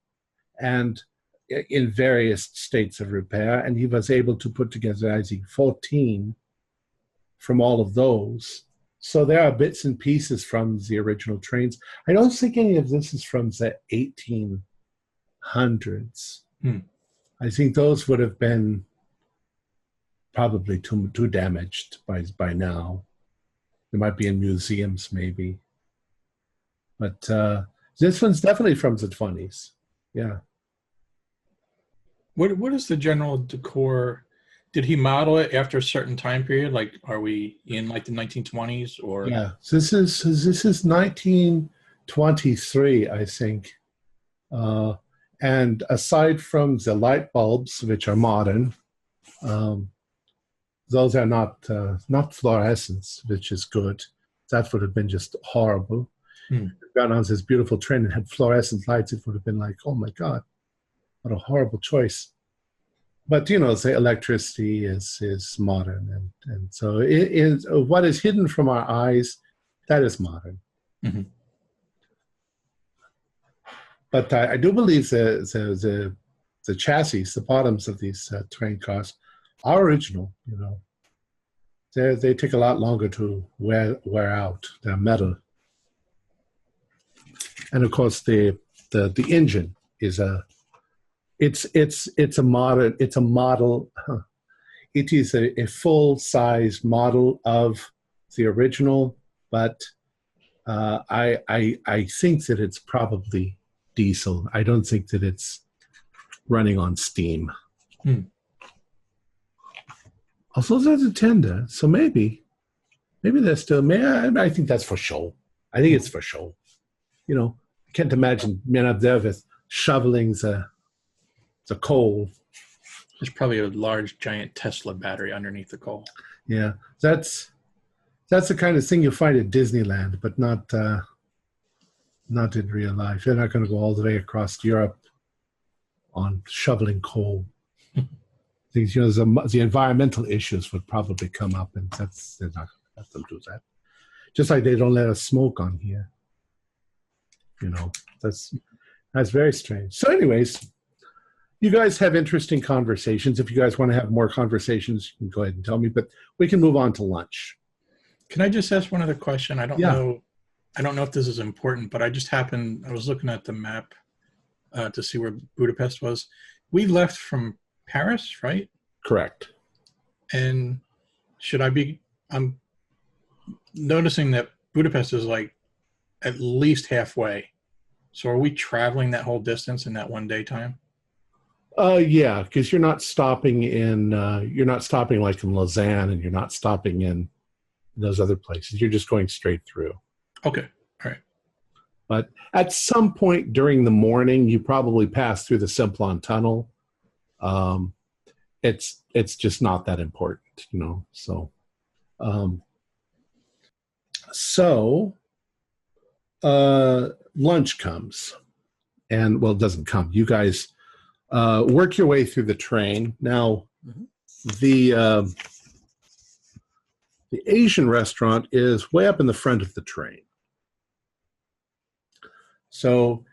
and in various states of repair, and he was able to put together, I think, 14 from all of those. So there are bits and pieces from the original trains. I don't think any of this is from the 1800s. I think those would have been probably too damaged by now. They might be in museums, maybe. But this one's definitely from the 20s. Yeah. What is the general decor? Did he model it after a certain time period? Like, are we in like the 1920s or? Yeah, this is 1923, I think. And aside from the light bulbs, which are modern, those are not fluorescents, which is good. That would have been just horrible. If got on this beautiful train and had fluorescent lights, it would have been like, oh my God, what a horrible choice. But the electricity is modern, and so it is what is hidden from our eyes, that is modern. Mm-hmm. But I do believe the chassis, the bottoms of these train cars, are original. They take a lot longer to wear out. They're metal, and of course the engine is it's a model. It is a full size model of the original, but I think that it's probably diesel. I don't think that it's running on steam. Also, there's a tender, so maybe they're still. I think that's for show. I think it's for show. I can't imagine men up there with shoveling the coal. There's probably a large, giant Tesla battery underneath the coal. Yeah, that's the kind of thing you find at Disneyland, but not in real life. They're not going to go all the way across Europe on shoveling coal. Things, the environmental issues would probably come up, and they're not going to let them do that. Just like they don't let us smoke on here. That's very strange. So, anyways, you guys have interesting conversations. If you guys want to have more conversations, you can go ahead and tell me. But we can move on to lunch. Can I just ask one other question? I don't know if this is important, but I was looking at the map to see where Budapest was. We left from Paris, right? Correct. And I'm noticing that Budapest is like at least halfway. So are we traveling that whole distance in that one day time? Yeah, because you're not stopping like in Lausanne, and you're not stopping in those other places. You're just going straight through. Okay. All right. But at some point during the morning, you probably pass through the Simplon Tunnel. it's just not that important, So, lunch comes, and it doesn't come. You guys work your way through the train. Now, the Asian restaurant is way up in the front of the train. So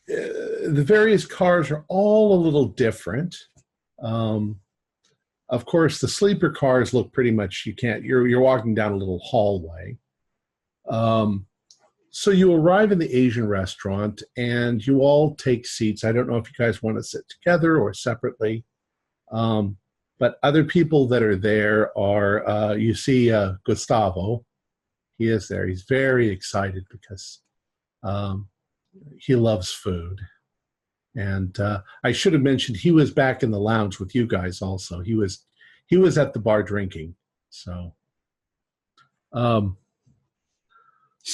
the various cars are all a little different. Of course, the sleeper cars look pretty much, you're walking down a little hallway. So you arrive in the Asian restaurant and you all take seats. I don't know if you guys want to sit together or separately. But other people that are there are, you see Gustavo. He is there. He's very excited because he loves food. And I should have mentioned he was back in the lounge with you guys also. He was at the bar drinking. So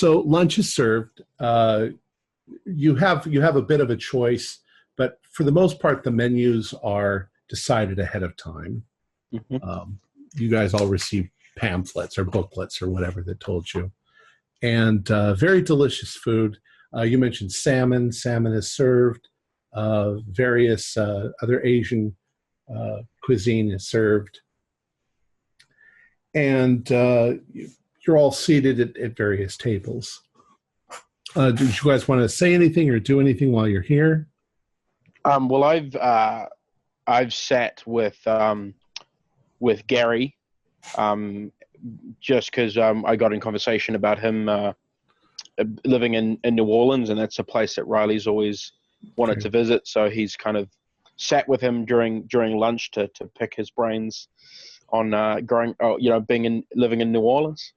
lunch is served. You have a bit of a choice, but for the most part, the menus are decided ahead of time. You guys all received pamphlets or booklets or whatever that told you. And very delicious food. You mentioned salmon. Salmon is served. Various other Asian cuisine is served. And you're all seated at various tables. Did you guys want to say anything or do anything while you're here? Well, I've sat with Gary, just because I got in conversation about him living in New Orleans, and that's a place that Riley's always wanted to visit. So he's kind of sat with him during lunch to pick his brains on living in New Orleans.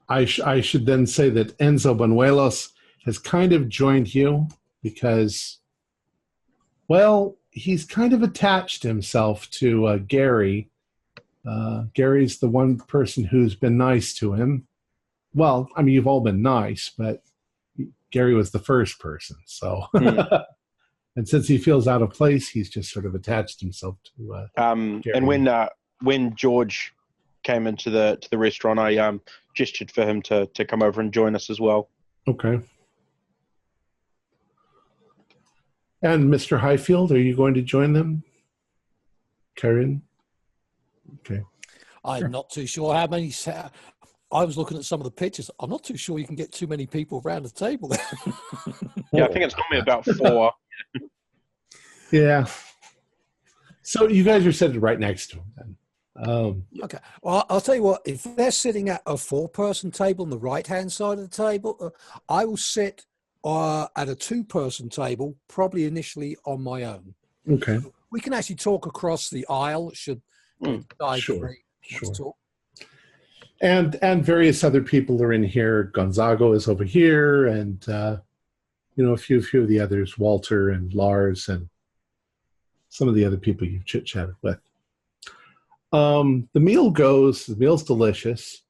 I should then say that Enzo Banuelos has kind of joined you because, well, he's kind of attached himself to Gary. Gary's the one person who's been nice to him. Well, I mean, you've all been nice, but Gary was the first person. So, and since he feels out of place, he's just sort of attached himself to Gary. And when George came into the restaurant, I gestured for him to come over and join us as well. Okay. And Mr. Highfield, are you going to join them? Karen? Okay. I'm not too sure how many. I was looking at some of the pictures. I'm not too sure you can get too many people around the table. Yeah, I think it's normally about 4. Yeah. So you guys are sitting right next to him then. Okay. Well, I'll tell you what. If they're sitting at a 4-person table on the right-hand side of the table, I will sit at a 2-person table, probably initially on my own. Okay. We can actually talk across the aisle. Should Sure. Talk. And various other people are in here. Gonzago is over here, and a few of the others, Walter and Lars, and some of the other people you've chit-chatted with. The meal's delicious.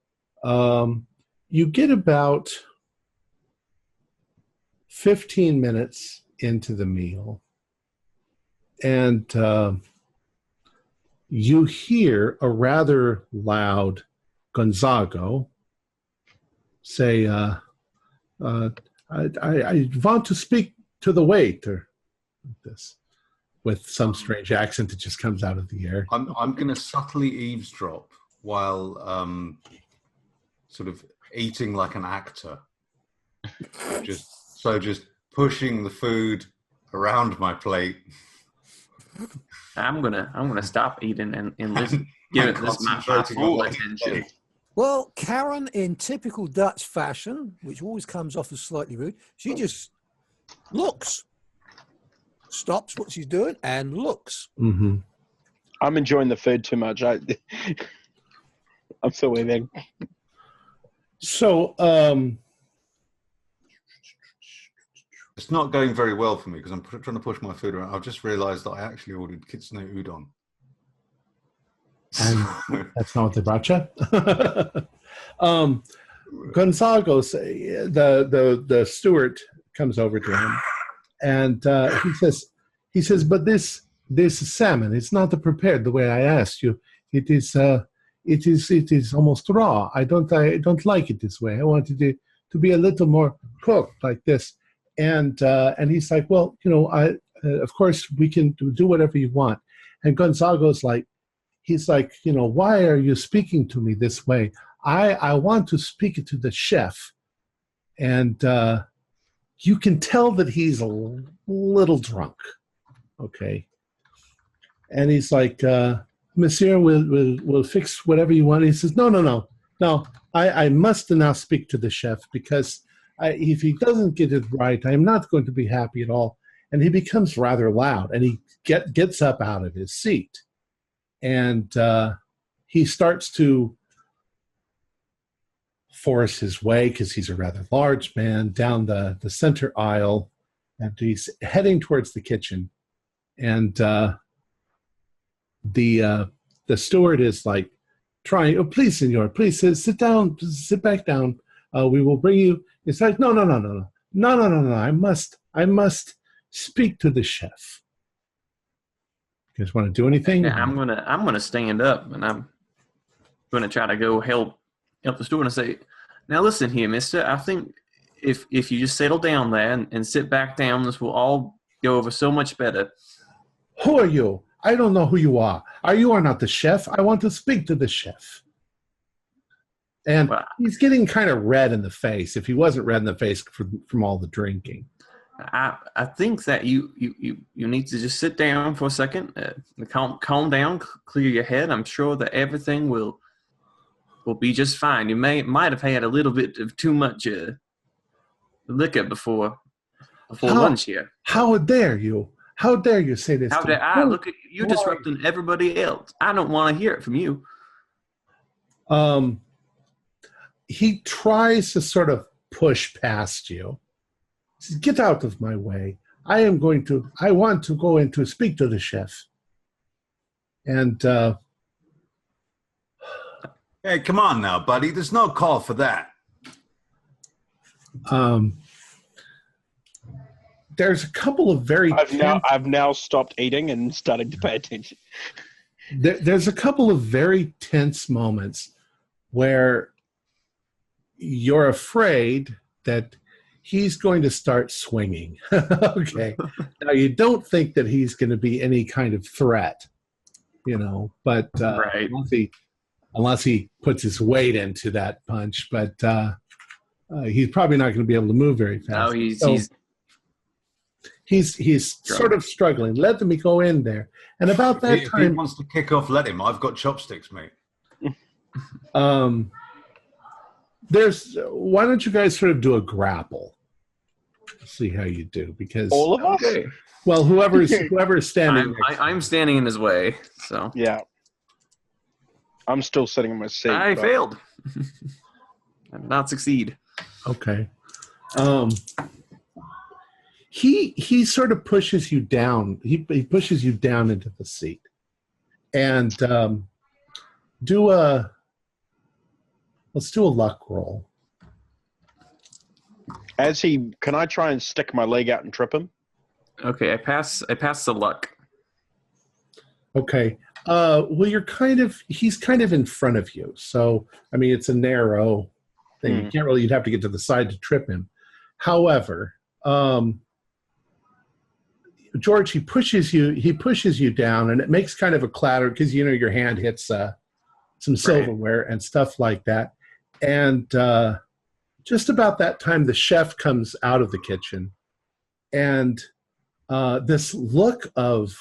You get about 15 minutes into the meal, and you hear a rather loud Gonzago say, I want to speak to the waiter. This. With some strange accent that just comes out of the air. I'm going to subtly eavesdrop while sort of eating like an actor. Just pushing the food around my plate. I'm gonna stop eating and listen. Give it this my full attention. Well, Karen, in typical Dutch fashion, which always comes off as slightly rude, she just looks. Stops what she's doing and looks. Mm-hmm. I'm enjoying the food too much. I'm still waiting. So, it's not going very well for me because I'm trying to push my food around. I've just realized that I actually ordered kitsune udon. And that's not what they brought you? Gonzago, the steward comes over to him. And he says, but this this salmon. It's not prepared the way I asked you. It is almost raw. I don't like it this way. I wanted it to be a little more cooked like this. And he's like, well, of course we can do whatever you want. And Gonzago's like, he's like, why are you speaking to me this way? I want to speak to the chef. And you can tell that he's a little drunk. Okay. And he's like, Monsieur, we'll fix whatever you want. He says, no. I must now speak to the chef because if he doesn't get it right, I'm not going to be happy at all. And he becomes rather loud, and he gets up out of his seat. And he starts to force his way, because he's a rather large man, down the center aisle, and he's heading towards the kitchen. And the steward is like trying, oh, please, senor, please sit down, sit back down. We will bring you. It's like, no. I must speak to the chef. You guys want to do anything? Yeah, I'm gonna stand up, and I'm gonna try to go help the steward and say, now listen here, mister, I think if you just settle down there and sit back down, this will all go over so much better. Who are you? I don't know who you are. You are not the chef. I want to speak to the chef. And he's getting kind of red in the face, if he wasn't red in the face from all the drinking. I think that you need to just sit down for a second, calm down, clear your head. I'm sure that everything will be just fine. You might have had a little bit of too much liquor before lunch here. How dare you? How dare you say this? How dare I? Look at you disrupting everybody else. I don't want to hear it from you. He tries to sort of push past you. He says, get out of my way. I want to go in to speak to the chef. And hey, come on now, buddy. There's no call for that. There's a couple of very... I've now stopped eating and starting to pay attention. There's a couple of very tense moments where you're afraid that he's going to start swinging. Okay. Now, you don't think that he's going to be any kind of threat, but right. unless he puts his weight into that punch, but he's probably not going to be able to move very fast. No, he's sort of struggling. Let me go in there. And about that if time... he wants to kick off, let him. I've got chopsticks, mate. Why don't you guys sort of do a grapple? See how you do, because all of us. Okay. Well, whoever's standing. I'm standing in his way, so yeah. I'm still sitting in my seat. I failed. I did not succeed. Okay. He sort of pushes you down. He pushes you down into the seat, and let's do a luck roll. Can I try and stick my leg out and trip him? Okay, I pass the luck. Okay. Well, he's kind of in front of you. So, I mean, it's a narrow thing. You'd have to get to the side to trip him. However, George, he pushes you down, and it makes kind of a clatter because, your hand hits some silverware and stuff like that. And just about that time, the chef comes out of the kitchen, and this look of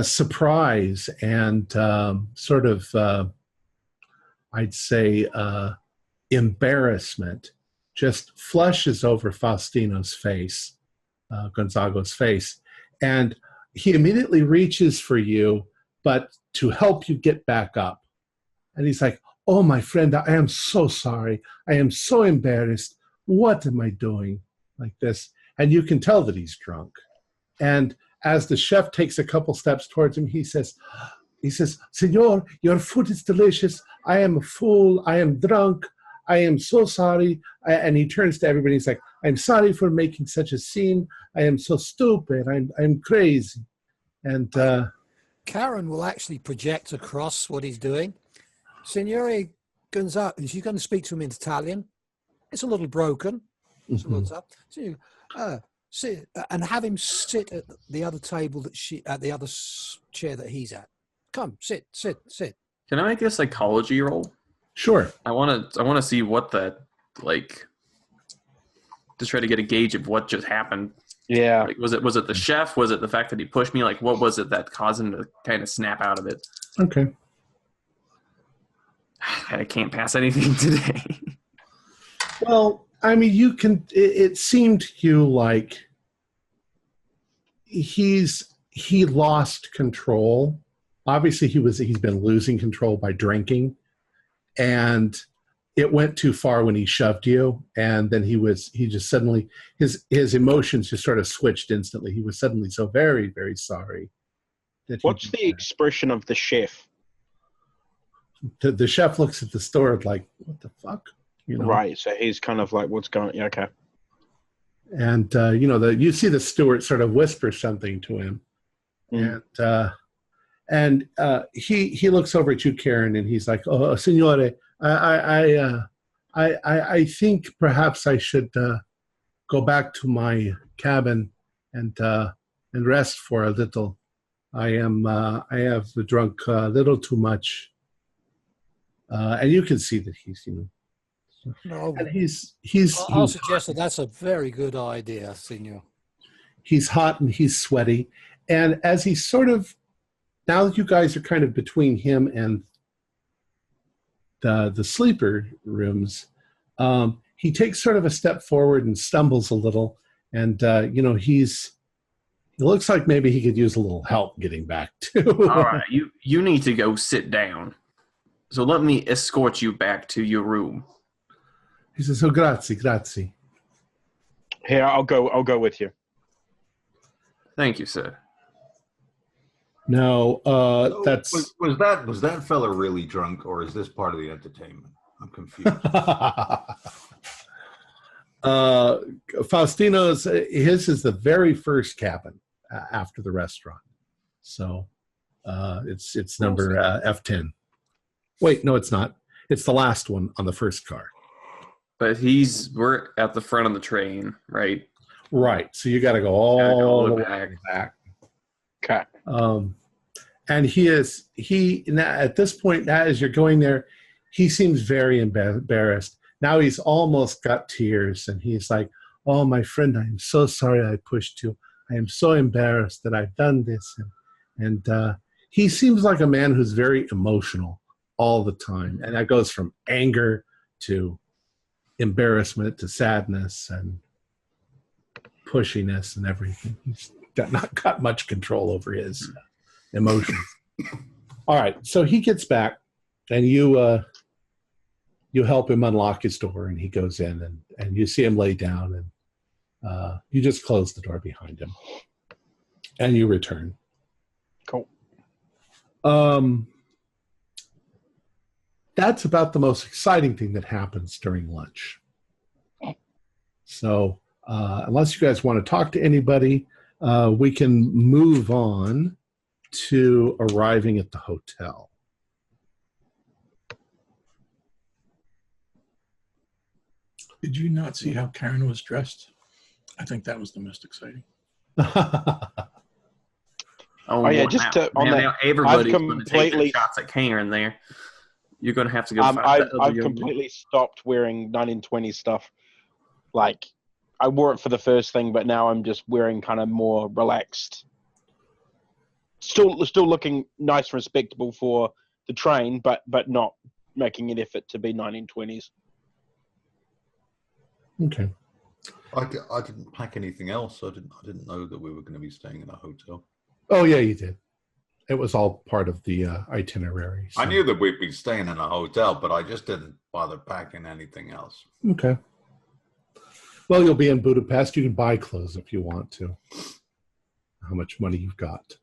surprise and sort of, I'd say, embarrassment just flushes over Faustino's face, Gonzago's face. And he immediately reaches for you, but to help you get back up. And he's like, oh, my friend, I am so sorry. I am so embarrassed. What am I doing? Like this. And you can tell that he's drunk. And as the chef takes a couple steps towards him, he says, Senor, your food is delicious. I am a fool. I am drunk. I am so sorry. And he turns to everybody. He's like, I'm sorry for making such a scene. I am so stupid. I'm crazy. And Karen will actually project across what he's doing. Signore Gonzaga, she's going to speak to him in Italian. It's a little broken. It's a little tough. So you, sit and have him sit at the other table at the other chair that he's at. Come, sit. Can I make a psychology roll? Sure. I want to see what the to try to get a gauge of what just happened. Yeah. Like, was it the chef? Was it the fact that he pushed me? Like, what was it that caused him to kind of snap out of it? Okay. I can't pass anything today. Well, I mean, you can. It seemed to you like he lost control. Obviously, he's been losing control by drinking, and it went too far when he shoved you, and then he just suddenly his emotions just sort of switched instantly. He was suddenly so very, very sorry. What's the expression of the chef? The chef looks at the steward like, what the fuck? You know? Right, so he's kind of like, what's going on? Yeah, okay. And, you see the steward sort of whisper something to him. And he looks over at you, Karen, and he's like, oh, Signore, I think perhaps I should go back to my cabin and rest for a little. I have drunk a little too much. And you can see that he's, No, and he's I'll suggest that that's a very good idea, Signor. He's hot and he's sweaty. And as he's sort of, now that you guys are kind of between him and the sleeper rooms, he takes sort of a step forward and stumbles a little. And, it looks like maybe he could use a little help getting back to. All right, you need to go sit down. So let me escort you back to your room. He says, "Oh, grazie." Here, I'll go with you. Thank you, sir. No, that's was that fella really drunk, or is this part of the entertainment? I'm confused. Faustino's. His is the very first cabin after the restaurant, so it's number F10. Wait, no, it's not. It's the last one on the first car. But we're at the front of the train, right? Right. So you got to go all the way back. Okay. And now at this point, now as you're going there, he seems very embarrassed. Now he's almost got tears, and he's like, "Oh, my friend, I'm so sorry I pushed you. I am so embarrassed that I've done this." And he seems like a man who's very emotional all the time. And that goes from anger to embarrassment to sadness and pushiness and everything. He's not got much control over his emotions. All right, so he gets back, and you help him unlock his door, and he goes in, and you see him lay down, and you just close the door behind him, and you return. Cool. That's about the most exciting thing that happens during lunch. So unless you guys want to talk to anybody, we can move on to arriving at the hotel. Did you not see how Karen was dressed? I think that was the most exciting. Oh yeah, just on that. Now everybody's going to take their shots at Karen there. You're going to have to go. I've completely stopped wearing 1920s stuff. Like, I wore it for the first thing, but now I'm just wearing kind of more relaxed. Still looking nice and respectable for the train, but not making an effort to be 1920s. Okay. I didn't pack anything else. I didn't know that we were going to be staying in a hotel. Oh yeah, you did. It was all part of the itinerary. So. I knew that we'd be staying in a hotel, but I just didn't bother packing anything else. Okay. Well, you'll be in Budapest. You can buy clothes if you want to. How much money you've got.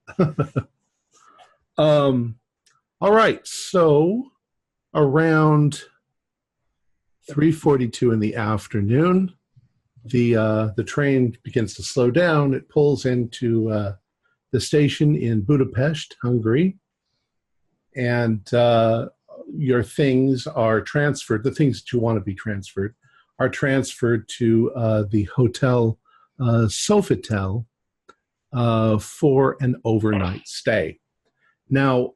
All right. So around 3:42 in the afternoon, the train begins to slow down. It pulls into the station in Budapest, Hungary, and your things are transferred. The things that you want to be transferred are transferred to the hotel Sofitel for an overnight stay. Now,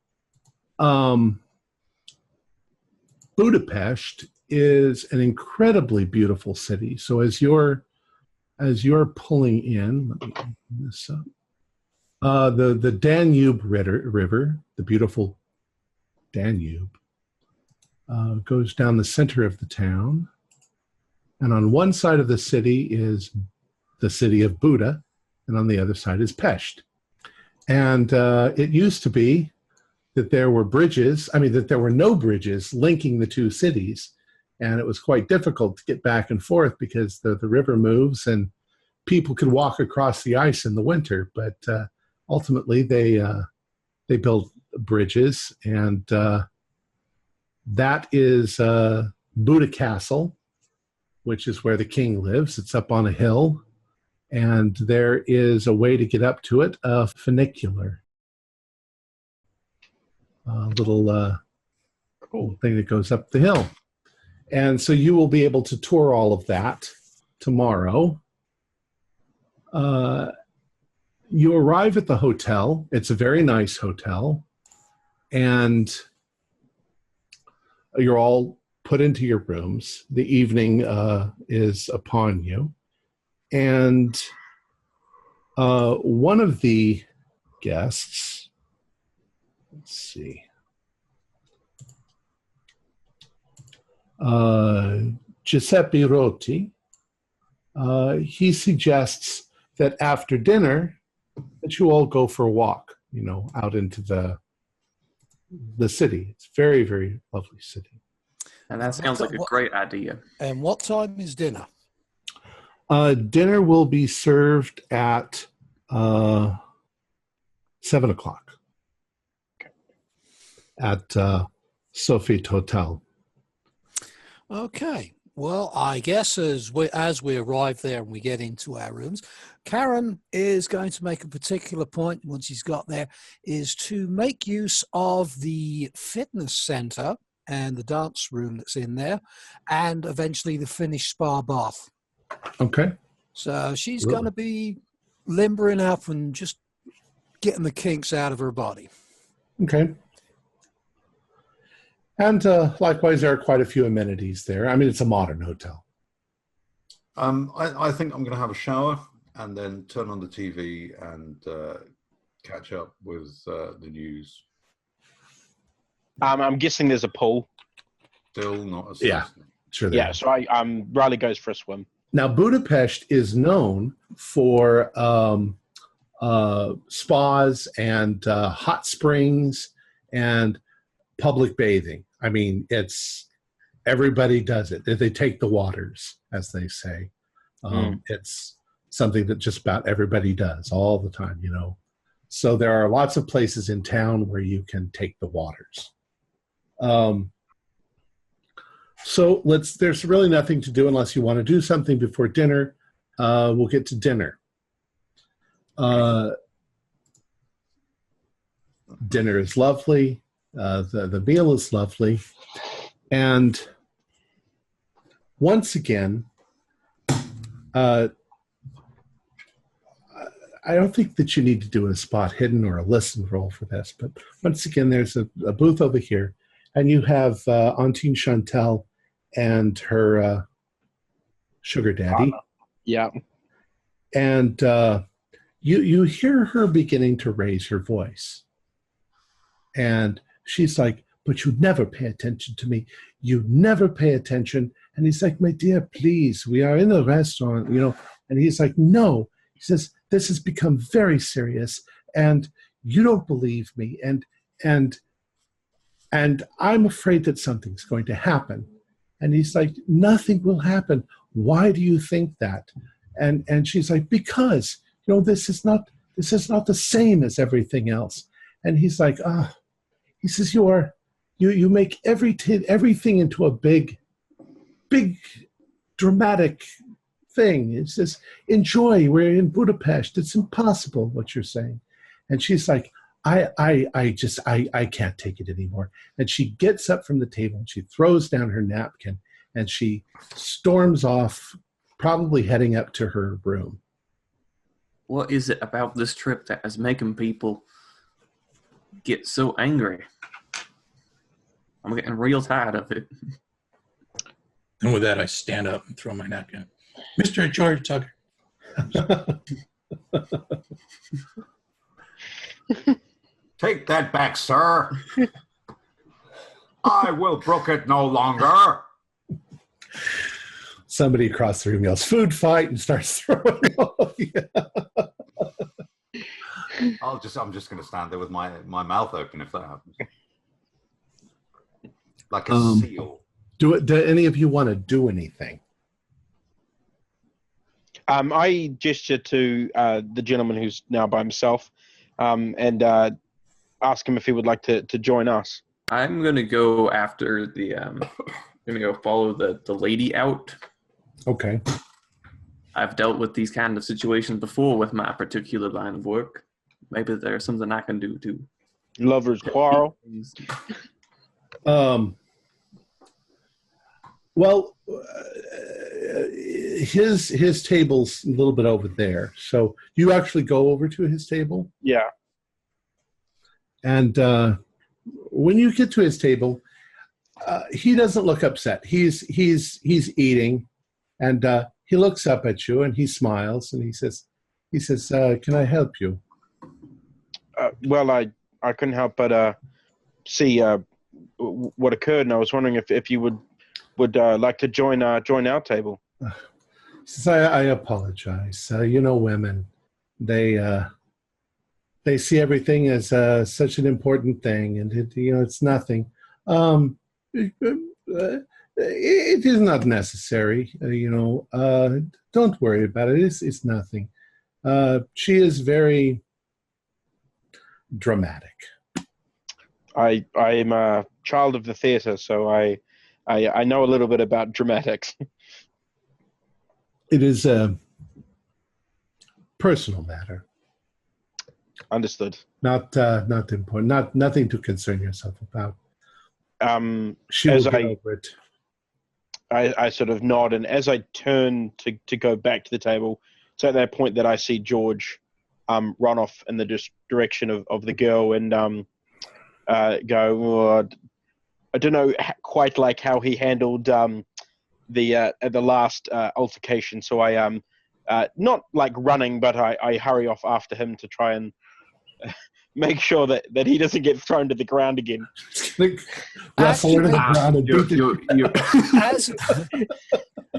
Budapest is an incredibly beautiful city. So as you're pulling in, let me open this up. The Danube River, the beautiful Danube, goes down the center of the town. And on one side of the city is the city of Buda, and on the other side is Pest. And it used to be that there were that there were no bridges linking the two cities. And it was quite difficult to get back and forth because the river moves and people could walk across the ice in the winter. But ultimately, they built bridges, and that is Buda Castle, which is where the king lives. It's up on a hill, and there is a way to get up to it, a funicular. Little thing that goes up the hill. And so you will be able to tour all of that tomorrow. You arrive at the hotel. It's a very nice hotel. And you're all put into your rooms. The evening is upon you. And one of the guests, let's see, Giuseppe Rotti, he suggests that after dinner that you all go for a walk, out into the city. It's very, very lovely city. And that sounds like a great idea. And what time is dinner? Dinner will be served at 7 o'clock at Sofitel Hotel. Okay. Well, I guess as we arrive there and we get into our rooms, Karen is going to make a particular point once he's got there, is to make use of the fitness center and the dance room that's in there, and eventually the Finnish spa bath. Okay. So she's going to be limbering up and just getting the kinks out of her body. Okay. And likewise, there are quite a few amenities there. I mean, it's a modern hotel. I think I'm going to have a shower and then turn on the TV and catch up with the news. I'm guessing there's a pool. Still not a Yeah, sure. Yeah, so Riley goes for a swim. Now, Budapest is known for spas and hot springs and public bathing. I mean, everybody does it. They take the waters, as they say. It's something that just about everybody does all the time, So there are lots of places in town where you can take the waters. So there's really nothing to do unless you want to do something before dinner. We'll get to dinner. Dinner is lovely. The meal is lovely. And once again, I don't think that you need to do a spot hidden or a listen roll for this, but once again, there's a booth over here, and you have Auntie Chantel and her sugar daddy. Yeah. And you hear her beginning to raise her voice. And she's like, but you never pay attention to me. You never pay attention. And he's like, my dear, please, we are in a restaurant, And he's like, no. He says, this has become very serious, and you don't believe me. And I'm afraid that something's going to happen. And he's like, nothing will happen. Why do you think that? And she's like, because, this is not the same as everything else. And he's like, he says, you make everything into a big, dramatic thing. It's just, enjoy. We're in Budapest. It's impossible what you're saying. And she's like, I can't take it anymore. And she gets up from the table and she throws down her napkin and she storms off, probably heading up to her room. What is it about this trip that is making people get so angry? I'm getting real tired of it. And with that, I stand up and throw my napkin. Mr. George Tucker. Take that back, sir. I will brook it no longer. Somebody across the room yells, "Food fight," and starts throwing. I'm just gonna stand there with my mouth open if that happens. Like a seal. Do any of you want to do anything? I gesture to the gentleman who's now by himself, and ask him if he would like to join us. I'm gonna go after the. Gonna go follow the lady out. Okay. I've dealt with these kind of situations before with my particular line of work. Maybe there's something I can do too. Lovers quarrel. Well, his table's a little bit over there. So you actually go over to his table? Yeah. And when you get to his table, he doesn't look upset. He's eating, and he looks up at you and he smiles and he says, "Can I help you?" Well, I couldn't help but see what occurred, and I was wondering if you would like to join our table. He says, I apologize. Women, they see everything as such an important thing, and it's nothing. It is not necessary. Don't worry about it. It's nothing. She is very dramatic. I am a child of the theater, so I know a little bit about dramatics. It is a personal matter. Understood. Not important. Nothing to concern yourself about. She as will get over it. I sort of nod, and as I turn to go back to the table, it's at that point that I see George run off in the direction of the girl and go, oh, I don't know quite like how he handled the last altercation, so I not like running, but I hurry off after him to try and make sure that he doesn't get thrown to the ground again. Wrestle her to the ground and beat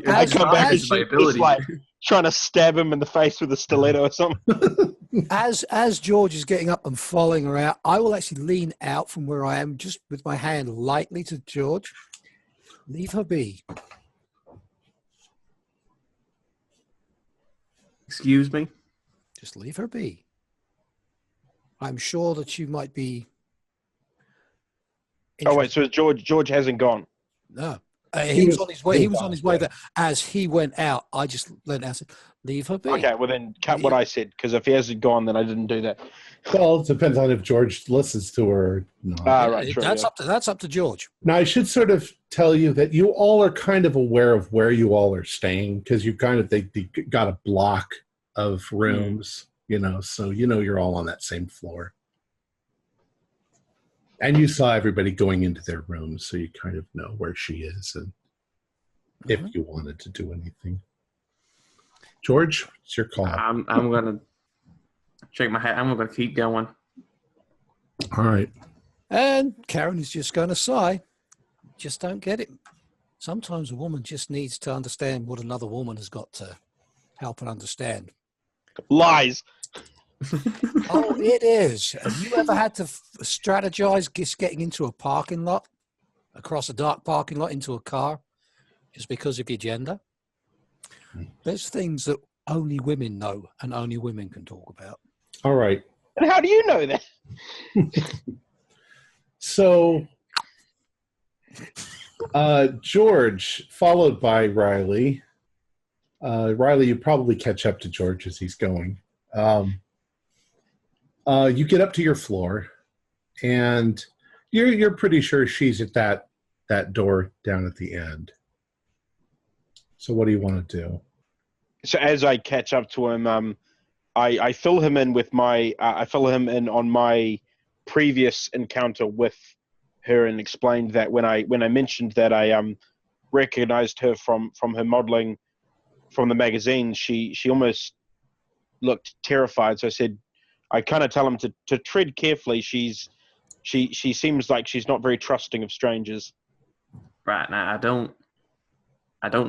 I come back and just like trying to stab him in the face with a stiletto or something. As George is getting up and following her out, I will actually lean out from where I am, just with my hand lightly to George. Leave her be. Excuse me? Just leave her be. I'm sure that you might be. Oh wait, so George hasn't gone. No, he was on his way. He was on his way there. As he went out, I just let out and said, "Leave her be." Okay, well then cut what I said, because if he hasn't gone, then I didn't do that. Well, it depends on if George listens to her or not. Right, true, that's up to George. Now, I should sort of tell you that you all are kind of aware of where you all are staying, because you they got a block of rooms. So you're all on that same floor. And you saw everybody going into their rooms, so you kind of know where she is and if you wanted to do anything. George, it's your call. I'm going to shake my head. I'm going to keep going. All right. And Karen is just going to sigh. Just don't get it. Sometimes a woman just needs to understand what another woman has got to help her understand. Lies. Oh, it is. Have you ever had to strategize just getting into a parking lot, across a dark parking lot into a car, just because of your gender? There's things that only women know and only women can talk about. All right. And how do you know that? So, George, followed by Riley, Riley, you probably catch up to George as he's going. You get up to your floor, and you're pretty sure she's at that door down at the end. So what do you want to do? So as I catch up to him, I fill him in with I fill him in on my previous encounter with her, and explained that when I mentioned that I recognized her from her modeling from the magazine, she almost looked terrified. So I kind of tell him to tread carefully. She seems like she's not very trusting of strangers. Right now, I don't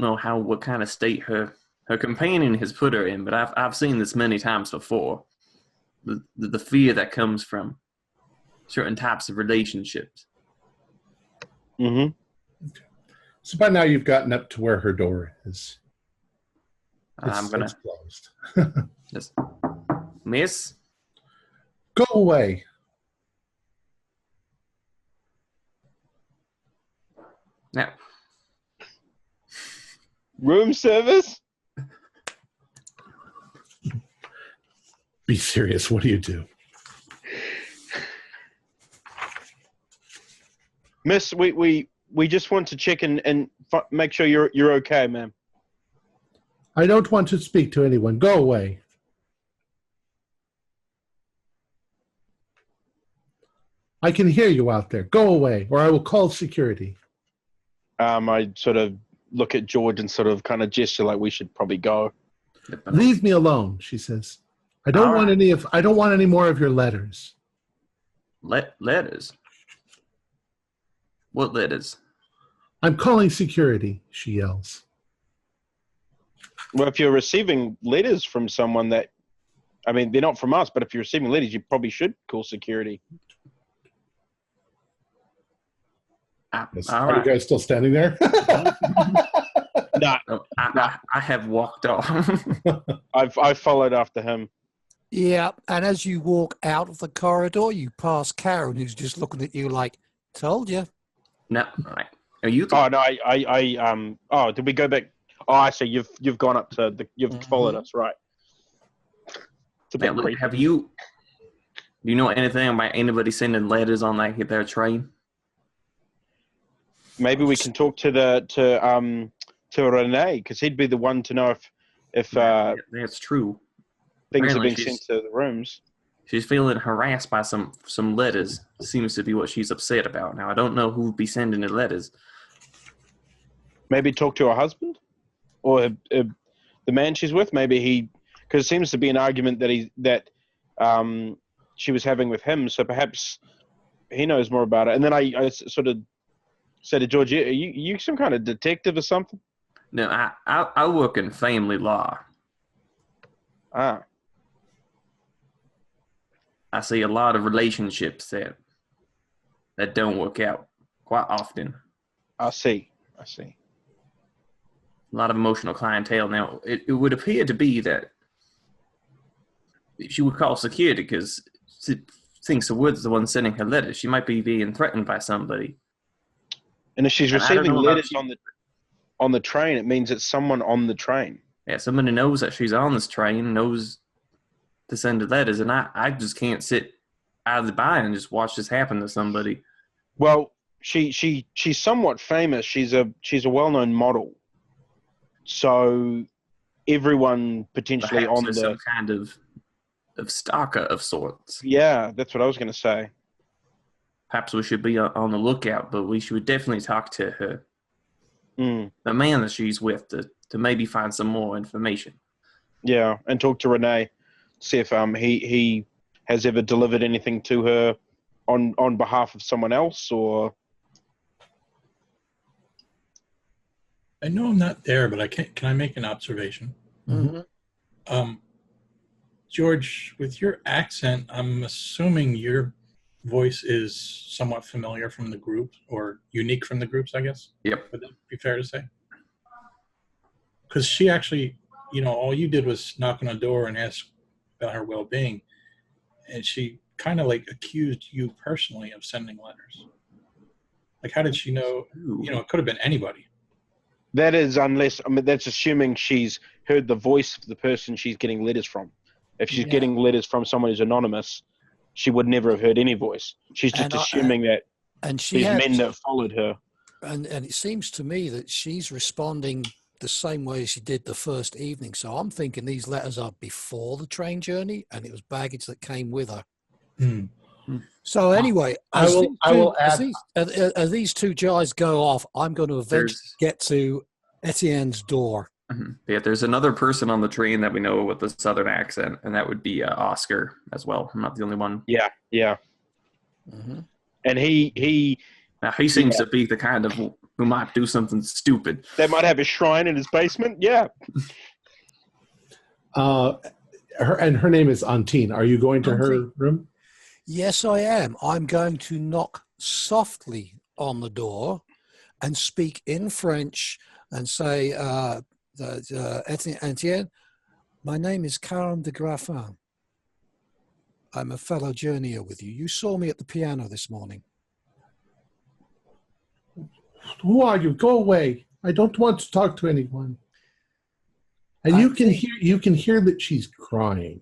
know what kind of state her companion has put her in, but I've seen this many times before. The fear that comes from certain types of relationships. Mm-hmm. Okay. So by now you've gotten up to where her door is. It's closed. Just, Miss, go away. Now, room service? Be serious. What do you do? Miss, we just want to check and make sure you're okay, ma'am. I don't want to speak to anyone. Go away. I can hear you out there. Go away, or I will call security. I sort of look at George and sort of kind of gesture like we should probably go. Leave me alone, she says. I don't want any more of your letters. Letters? What letters? I'm calling security, she yells. Well, if you're receiving letters from someone they're not from us, but if you're receiving letters, you probably should call security. Yes. Are you guys still standing there? No. I have walked off. I've followed after him. Yeah, and as you walk out of the corridor, you pass Karen, who's just looking at you like, told you. No, right. Are you? Oh no, Oh, did we go back? Oh, I see. You've gone up to you've followed us, right? It's a bit creepy. Do you know anything about anybody sending letters on their train? Maybe we can talk to Renee, because he'd be the one to know if that's true. Things are being sent to the rooms. She's feeling harassed by some letters. Seems to be what she's upset about. Now I don't know who would be sending the letters. Maybe talk to her husband, or the man she's with. Maybe because it seems to be an argument that she was having with him. So perhaps he knows more about it. And then I sort of said to George, "Are you some kind of detective or something?" No, I work in family law. Ah. I see a lot of relationships that don't work out quite often. I see. A lot of emotional clientele. Now, it would appear to be that she would call security because she thinks the Wood's the one sending her letters. She might be being threatened by somebody. And if she's receiving letters on the train, it means it's someone on the train. Yeah, somebody knows that she's on this train, knows to send the letters, and I just can't sit idly by and just watch this happen to somebody. Well, she's somewhat famous. She's a well-known model, so everyone potentially Perhaps on there's some kind of stalker of sorts. Yeah, that's what I was going to say. Perhaps we should be on the lookout, but we should definitely talk to her, the man that she's with, to maybe find some more information. Yeah, and talk to Renee, see if he has ever delivered anything to her on behalf of someone else, or. I know I'm not there, but can I make an observation? Mm-hmm. George, with your accent, I'm assuming your voice is somewhat familiar from the group, or unique from the groups, I guess. Yep. Would that be fair to say? Because she actually, all you did was knock on a door and ask about her well-being, and she kind of accused you personally of sending letters. How did she know? It could have been anybody. That is, unless, I mean, that's assuming she's heard the voice of the person she's getting letters from. If she's getting letters from someone who's anonymous, she would never have heard any voice. She's just assuming that these men that followed her. And it seems to me that she's responding the same way as she did the first evening. So I'm thinking these letters are before the train journey, and it was baggage that came with her. Hmm. So anyway, I will add. as these two guys go off, I'm going to eventually get to Etienne's door. Yeah, there's another person on the train that we know with a southern accent, and that would be Oscar as well. I'm not the only one. Yeah. Mm-hmm. And he seems to be the kind of who might do something stupid. They might have a shrine in his basement. Yeah. Her name is Antine. Are you going to her room? Yes, I am. I'm going to knock softly on the door and speak in French and say, Etienne, my name is Karen de Graffin. I'm a fellow journeyer with you. You saw me at the piano this morning. Who are you? Go away. I don't want to talk to anyone. And you can hear that she's crying.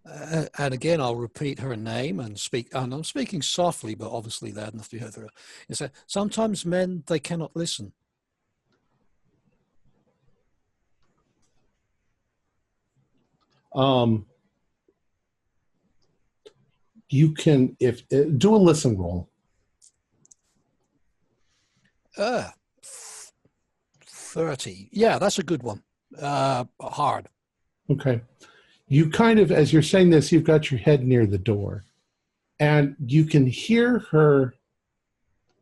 And again, I'll repeat her name and speak. And I'm speaking softly, but obviously loud enough to be heard through. It says, sometimes men, they cannot listen. You can do a listen roll. 30. Yeah, that's a good one. Hard. Okay. You kind of, as you're saying this, you've got your head near the door, and you can hear her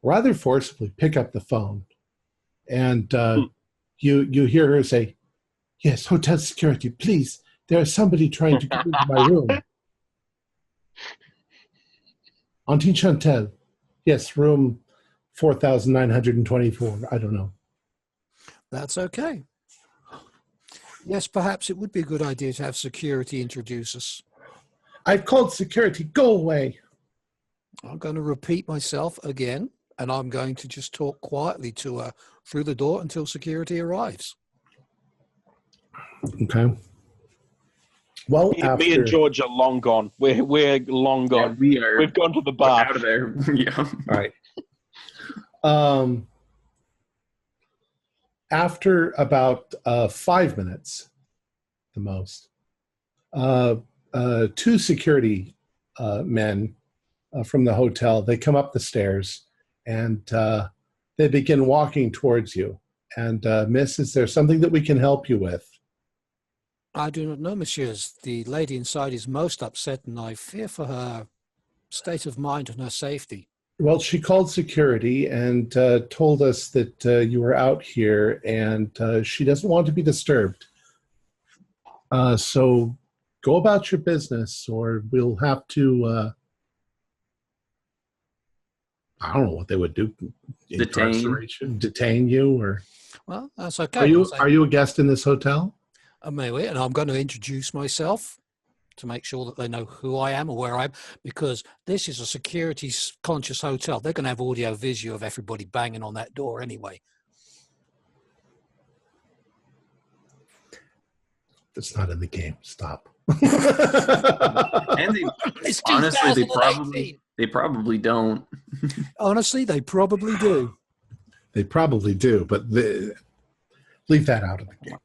rather forcibly pick up the phone, and you hear her say, "Yes, hotel security, please. There's somebody trying to get into my room." Auntie Chantel, yes, room 4,924. I don't know. That's okay. Yes, perhaps it would be a good idea to have security introduce us. I've called security. Go away. I'm going to repeat myself again, and I'm going to just talk quietly to her through the door until security arrives. Okay. Well, me and George are long gone. We're long gone. Yeah, We've gone to the bar. Out of there. Yeah. All right. After about 5 minutes, the most, two security men from the hotel, they come up the stairs and they begin walking towards you. And Miss, is there something that we can help you with? I do not know, messieurs. The lady inside is most upset, and I fear for her state of mind and her safety. Well, she called security and told us that you were out here, and she doesn't want to be disturbed. So go about your business, or we'll have to, I don't know what they would do. Detain you, or... Well, that's okay. Are you a guest in this hotel? Maybe, and I'm going to introduce myself to make sure that they know who I am or where I am, because this is a security-conscious hotel. They're going to have audio-visual of everybody banging on that door anyway. That's not in the game. Stop. And they probably don't. Honestly, they probably do. They probably do, but leave that out of the game.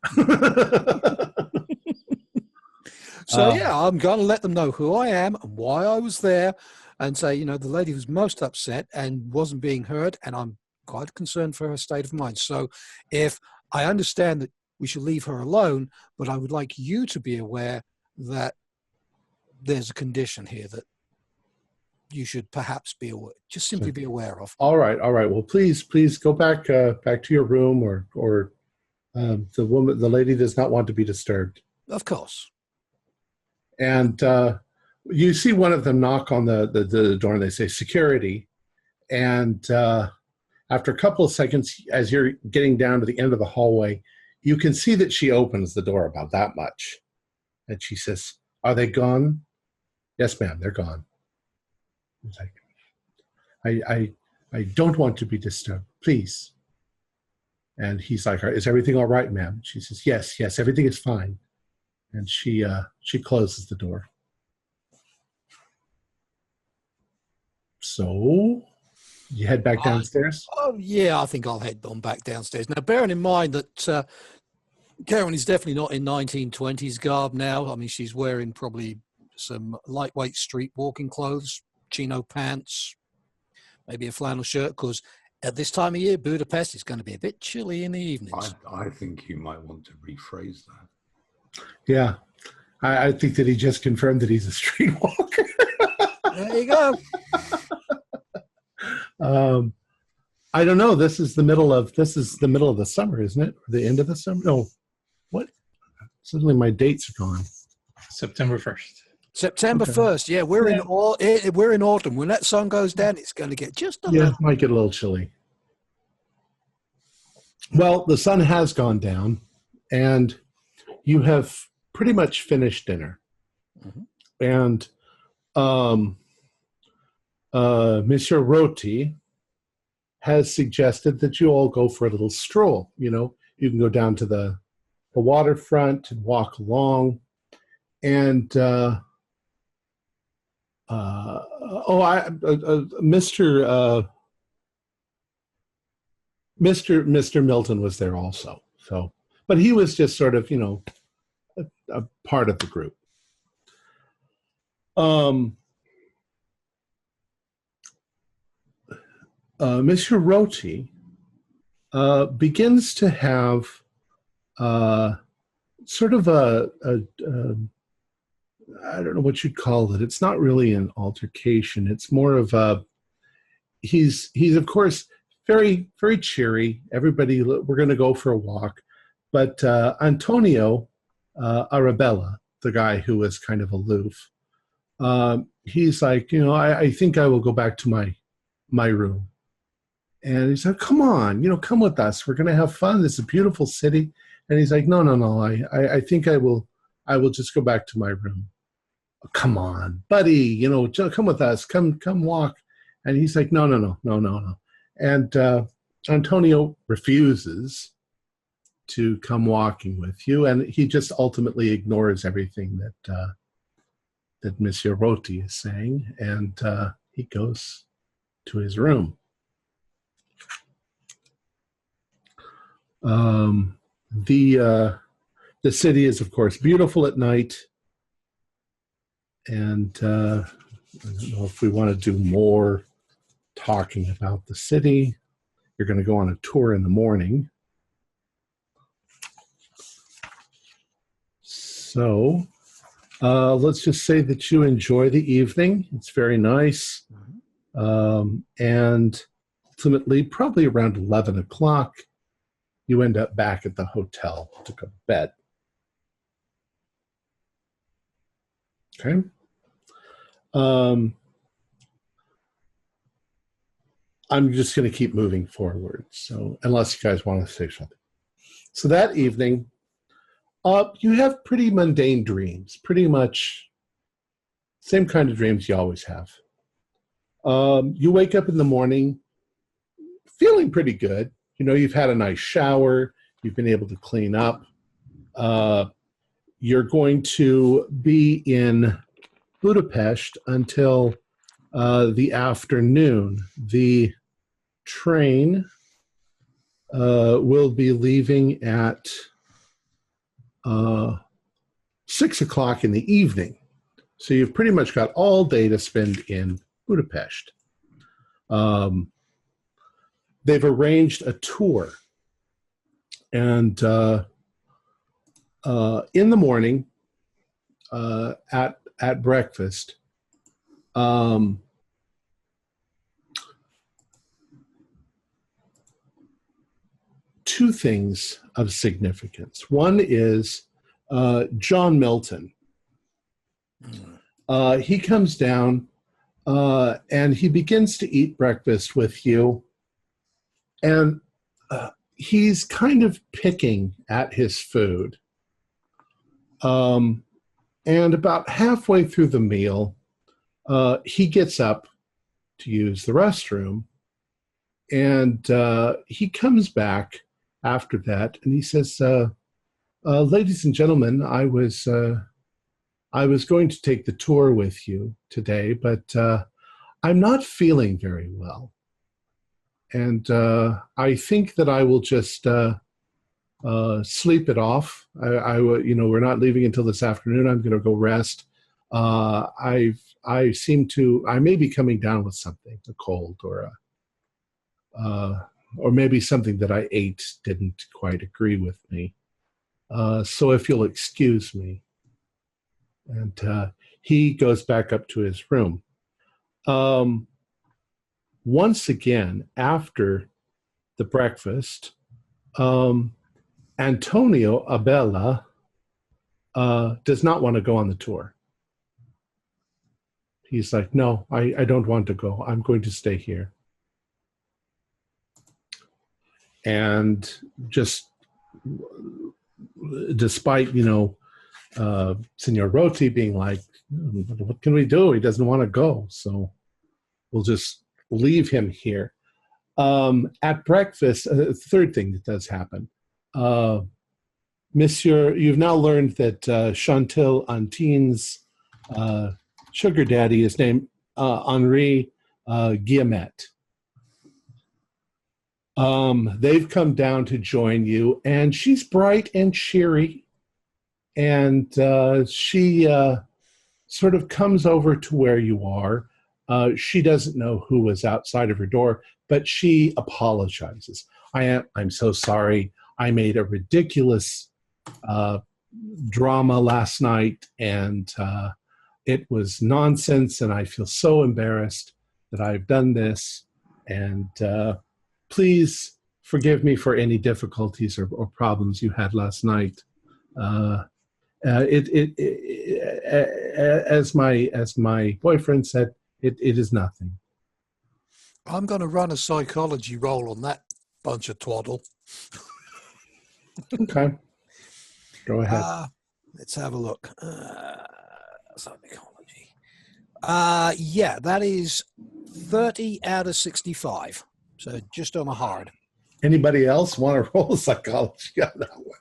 So, I'm going to let them know who I am and why I was there, and say, the lady was most upset and wasn't being heard, and I'm quite concerned for her state of mind. So if I understand that we should leave her alone, but I would like you to be aware that there's a condition here that you should perhaps be aware, just simply be aware of. All right. Well, please go back to your room, or the lady does not want to be disturbed. Of course. And you see one of them knock on the door, and they say security. And after a couple of seconds, as you're getting down to the end of the hallway, you can see that she opens the door about that much. And she says, "Are they gone?" "Yes, ma'am, they're gone." It's like, I don't want to be disturbed. Please. And he's like, "Is everything all right, ma'am?" She says, "Yes, yes, everything is fine." And she closes the door. So you head back downstairs? Oh, yeah, I think I'll head on back downstairs. Now, bearing in mind that Karen is definitely not in 1920s garb now. I mean, she's wearing probably some lightweight street walking clothes, chino pants, maybe a flannel shirt, because at this time of year, Budapest is going to be a bit chilly in the evenings. I think you might want to rephrase that. Yeah. I think that he just confirmed that he's a streetwalker. There you go. I don't know. This is the middle of the summer, isn't it? Or the end of the summer? No. What? Suddenly my dates are gone. September 1st. September 1st. Yeah, we're in autumn. When that sun goes down, it's going to get just a little. It might get a little chilly. Well, the sun has gone down, and you have pretty much finished dinner. Mm-hmm. And Monsieur Roti has suggested that you all go for a little stroll. You know, you can go down to the waterfront and walk along. And Mr. Milton was there also. So, but he was just sort of, you know, a part of the group. Monsieur Roti begins to have sort of a I don't know what you'd call it. It's not really an altercation. It's more of a he's of course very, very cheery. Everybody, we're going to go for a walk. But Antonio Arabella, the guy who was kind of aloof, he's like, you know, I think I will go back to my room. And he's like, come on, you know, come with us. We're going to have fun. This is a beautiful city. And he's like, no. I think I will just go back to my room. Oh, come on, buddy, you know, come with us. Come walk. And he's like, no. And Antonio refuses to come walking with you. And he just ultimately ignores everything that Monsieur Roti is saying. And he goes to his room. The city is, of course, beautiful at night, and I don't know if we want to do more talking about the city. You're going to go on a tour in the morning. So let's just say that you enjoy the evening. It's very nice. And ultimately, probably around 11 o'clock, you end up back at the hotel to go to bed. Okay. I'm just going to keep moving forward. So unless you guys want to say something. So that evening, you have pretty mundane dreams, pretty much same kind of dreams you always have. You wake up in the morning feeling pretty good. You know, you've had a nice shower. You've been able to clean up. You're going to be in Budapest until the afternoon. The train will be leaving at 6 o'clock in the evening. So you've pretty much got all day to spend in Budapest. They've arranged a tour. And in the morning, at breakfast, two things of significance. One is John Milton. He comes down and he begins to eat breakfast with you. And he's kind of picking at his food. And about halfway through the meal, he gets up to use the restroom. And he comes back after that, and he says, "Ladies and gentlemen, I was going to take the tour with you today, but I'm not feeling very well, and I think that I will just sleep it off. We're not leaving until this afternoon. I'm going to go rest. I may be coming down with something, a cold or maybe something that I ate didn't quite agree with me. So if you'll excuse me." And he goes back up to his room. Once again, after the breakfast, Antonio Abella does not want to go on the tour. He's like, "No, I don't want to go. I'm going to stay here." And just despite, Senor Roti being like, "What can we do? He doesn't want to go. So we'll just leave him here." At breakfast, third thing that does happen. Monsieur, you've now learned that Chantal Antine's sugar daddy is named Henri Guillemette. They've come down to join you, and she's bright and cheery, and she sort of comes over to where you are. She doesn't know who was outside of her door, but she apologizes. I'm so sorry. I made a ridiculous drama last night, and it was nonsense, and I feel so embarrassed that I've done this, and please forgive me for any difficulties or problems you had last night. As my boyfriend said, it is nothing. I'm going to run a psychology roll on that bunch of twaddle. Okay. Go ahead. Let's have a look. Psychology. Yeah, that is 30 out of 65. So just on a hard. Anybody else want to roll psychology on that one?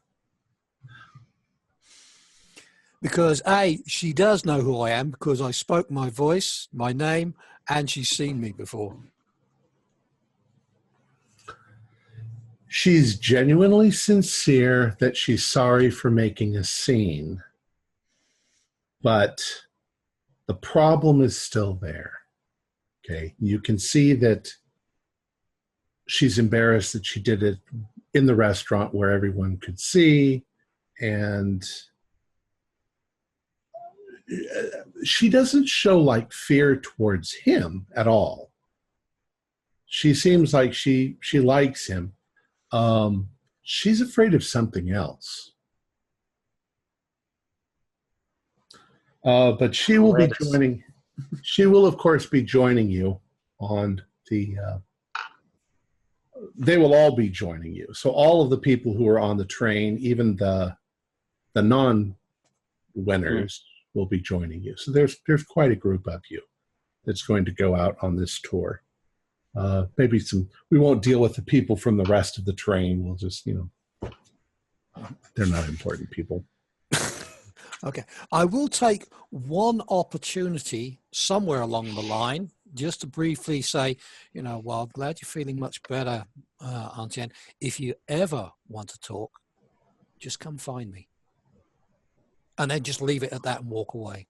Because A, she does know who I am because I spoke my voice, my name, and she's seen me before. She's genuinely sincere that she's sorry for making a scene. But the problem is still there. Okay, you can see that she's embarrassed that she did it in the restaurant where everyone could see, and she doesn't show like fear towards him at all. She seems like she likes him. She's afraid of something else. But she will be joining. She will, of course, be joining you on the. They will all be joining you. So all of the people who are on the train, even the non-winners, will be joining you. So there's quite a group of you that's going to go out on this tour. Maybe we won't deal with the people from the rest of the train. We'll just, they're not important people. Okay. I will take one opportunity somewhere along the line just to briefly say, well, I'm glad you're feeling much better, Auntie Anne. If you ever want to talk, just come find me. And then just leave it at that and walk away.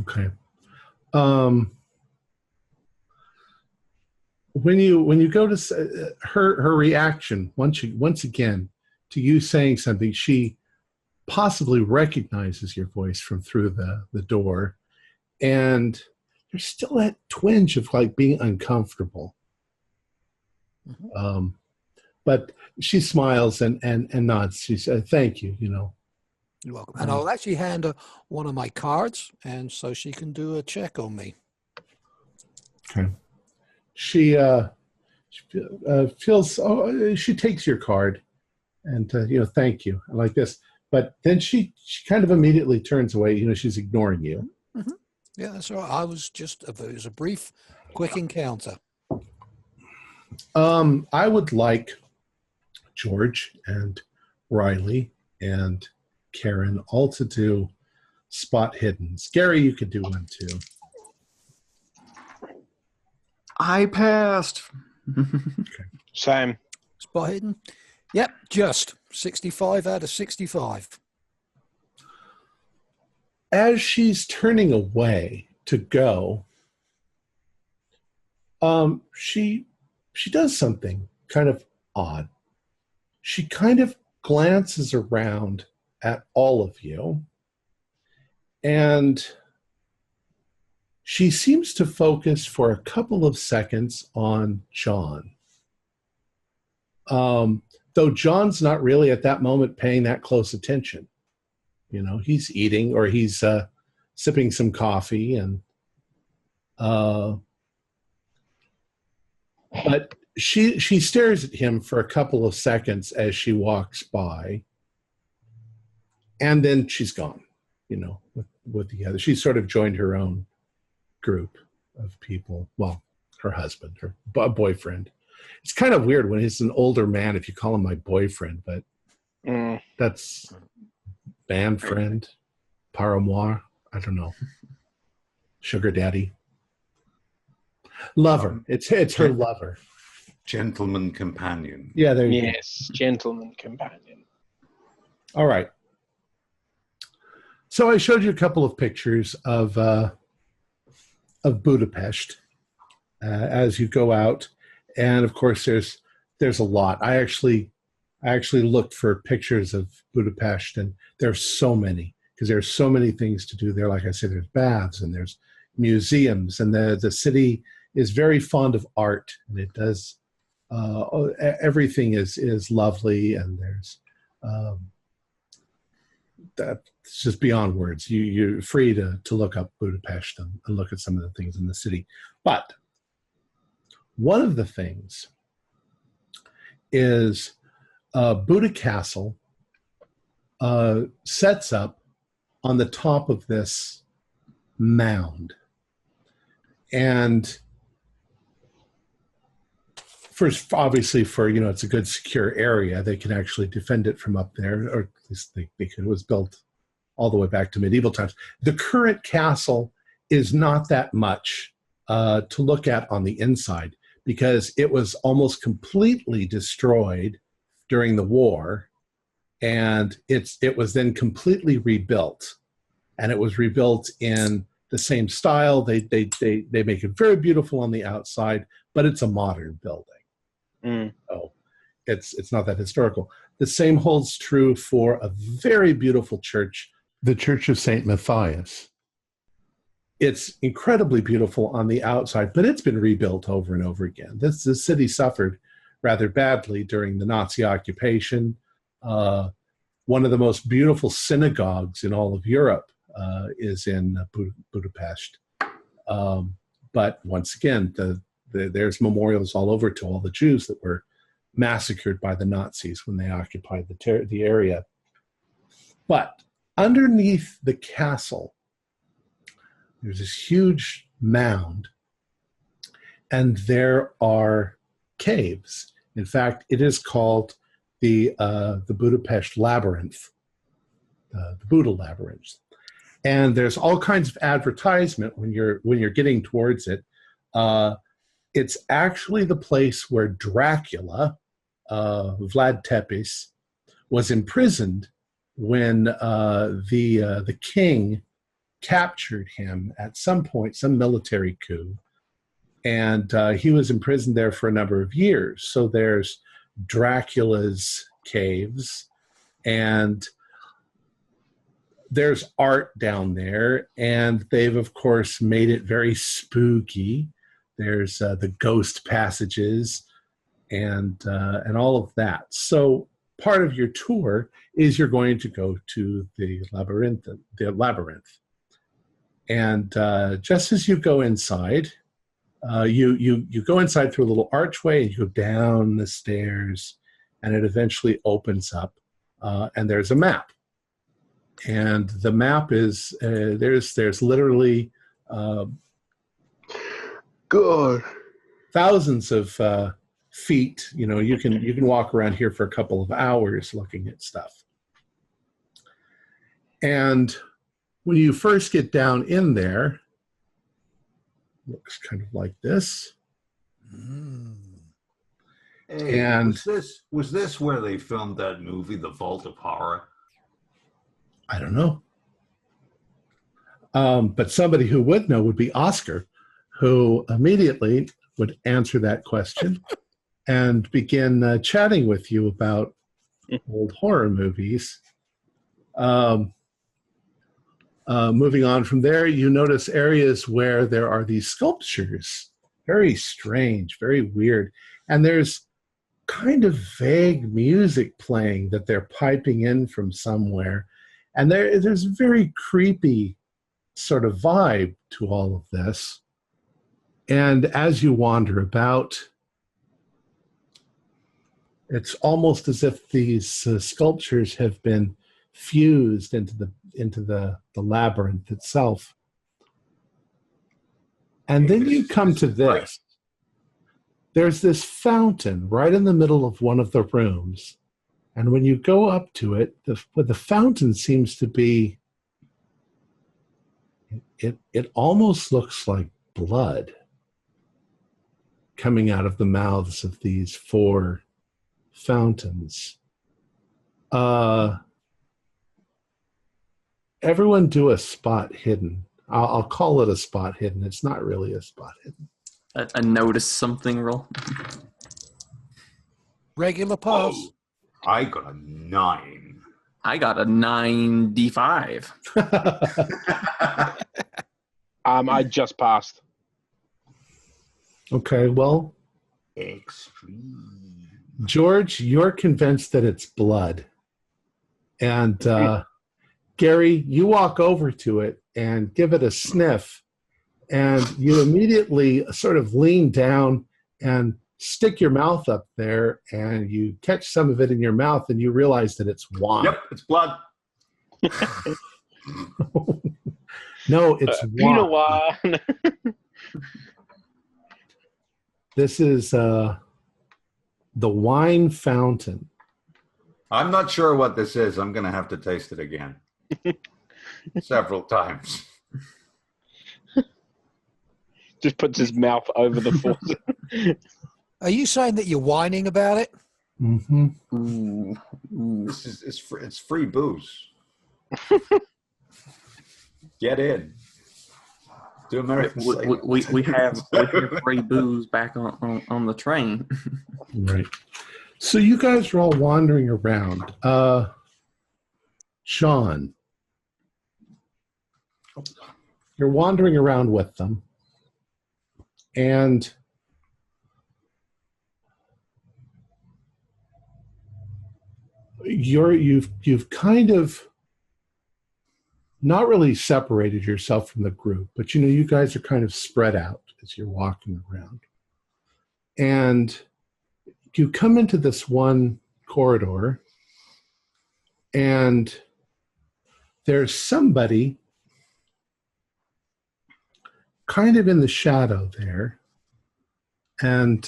Okay. When you go to her reaction once again to you saying something, she possibly recognizes your voice from through the door, and there's still that twinge of like being uncomfortable. Mm-hmm. But she smiles and nods. She said, "Thank you." You're welcome. And I'll actually hand her one of my cards, and so she can do a check on me. Okay. She feels. Oh, she takes your card, and thank you. I like this. But then she kind of immediately turns away. She's ignoring you. Mm-hmm. Yeah, that's all right. It was a brief, quick encounter. I would like George and Riley and Karen all to do spot hiddens. Gary, you could do one too. I passed. Same. Spot hidden. Yep, just 65 out of 65. As she's turning away to go, she does something kind of odd. She kind of glances around at all of you, and she seems to focus for a couple of seconds on John. Though John's not really at that moment paying that close attention. You know, he's eating or he's sipping some coffee, and but she stares at him for a couple of seconds as she walks by, and then she's gone. You know, with the other, she's sort of joined her own group of people. Well, her husband, her boyfriend. It's kind of weird when he's an older man if you call him my boyfriend, but that's band friend, paramour, I don't know, sugar daddy, lover. It's her lover, gentleman companion. Yeah, there you go. Yes, gentleman companion. All right. So I showed you a couple of pictures of Budapest as you go out. And of course, there's a lot. I actually looked for pictures of Budapest, and there's so many because there's so many things to do there. Like I said, there's baths and there's museums, and the city is very fond of art, and it does everything is lovely, and there's that's just beyond words. You're free to look up Budapest and look at some of the things in the city, but one of the things is Buda Castle sets up on the top of this mound. And first, obviously, it's a good secure area. They can actually defend it from up there, or at least they could. It was built all the way back to medieval times. The current castle is not that much to look at on the inside, because it was almost completely destroyed during the war, and it was then completely rebuilt, and it was rebuilt in the same style. They make it very beautiful on the outside, but it's a modern building. So it's not that historical. The same holds true for a very beautiful church, the Church of St. Matthias. It's incredibly beautiful on the outside, but it's been rebuilt over and over again. The city suffered rather badly during the Nazi occupation. One of the most beautiful synagogues in all of Europe is in Budapest. But once again, there's memorials all over to all the Jews that were massacred by the Nazis when they occupied the area. But underneath the castle, there's this huge mound, and there are caves. In fact, it is called the Budapest Labyrinth, the Buda Labyrinth. And there's all kinds of advertisement when you're getting towards it. It's actually the place where Dracula, Vlad Tepes, was imprisoned when the king captured him at some point, some military coup, and he was imprisoned there for a number of years. So there's Dracula's caves, and there's art down there, and they've of course made it very spooky. There's the ghost passages and all of that. So part of your tour is you're going to go to the labyrinth. And just as you go inside, you go inside through a little archway, and you go down the stairs, and it eventually opens up, and there's a map. And the map is there's literally thousands of feet. You can walk around here for a couple of hours looking at stuff. And when you first get down in there, looks kind of like this. Hey, And was this where they filmed that movie, The Vault of Horror? I don't know. But somebody who would know would be Oscar, who immediately would answer that question and begin chatting with you about old horror movies. Moving on from there, you notice areas where there are these sculptures. Very strange, very weird. And there's kind of vague music playing that they're piping in from somewhere. And there's a very creepy sort of vibe to all of this. And as you wander about, it's almost as if these sculptures have been fused into the labyrinth itself. And then you come to this. There's this fountain right in the middle of one of the rooms. And when you go up to it, the fountain seems to be, it almost looks like blood coming out of the mouths of these 4 fountains. Everyone do a spot hidden. I'll call it a spot hidden. It's not really a spot hidden. A notice something roll. Regular pass. Oh, I got a 9. I got a 9d5. I just passed. Okay, well, Extreme. George, you're convinced that it's blood. And Gary, you walk over to it and give it a sniff, and you immediately sort of lean down and stick your mouth up there, and you catch some of it in your mouth, and you realize that it's wine. Yep, it's blood. No, it's wine. You know why? This is the wine fountain. I'm not sure what this is. I'm going to have to taste it again. Several times. Just puts his mouth over the faucet. Are you saying that you're whining about it? Mm-hmm. This is it's free booze. Get in. Do American Psycho. We have free booze back on the train. Right. So you guys are all wandering around. Sean, you're wandering around with them, and you've kind of not really separated yourself from the group, but you guys are kind of spread out as you're walking around. And you come into this one corridor, and there's somebody kind of in the shadow there. And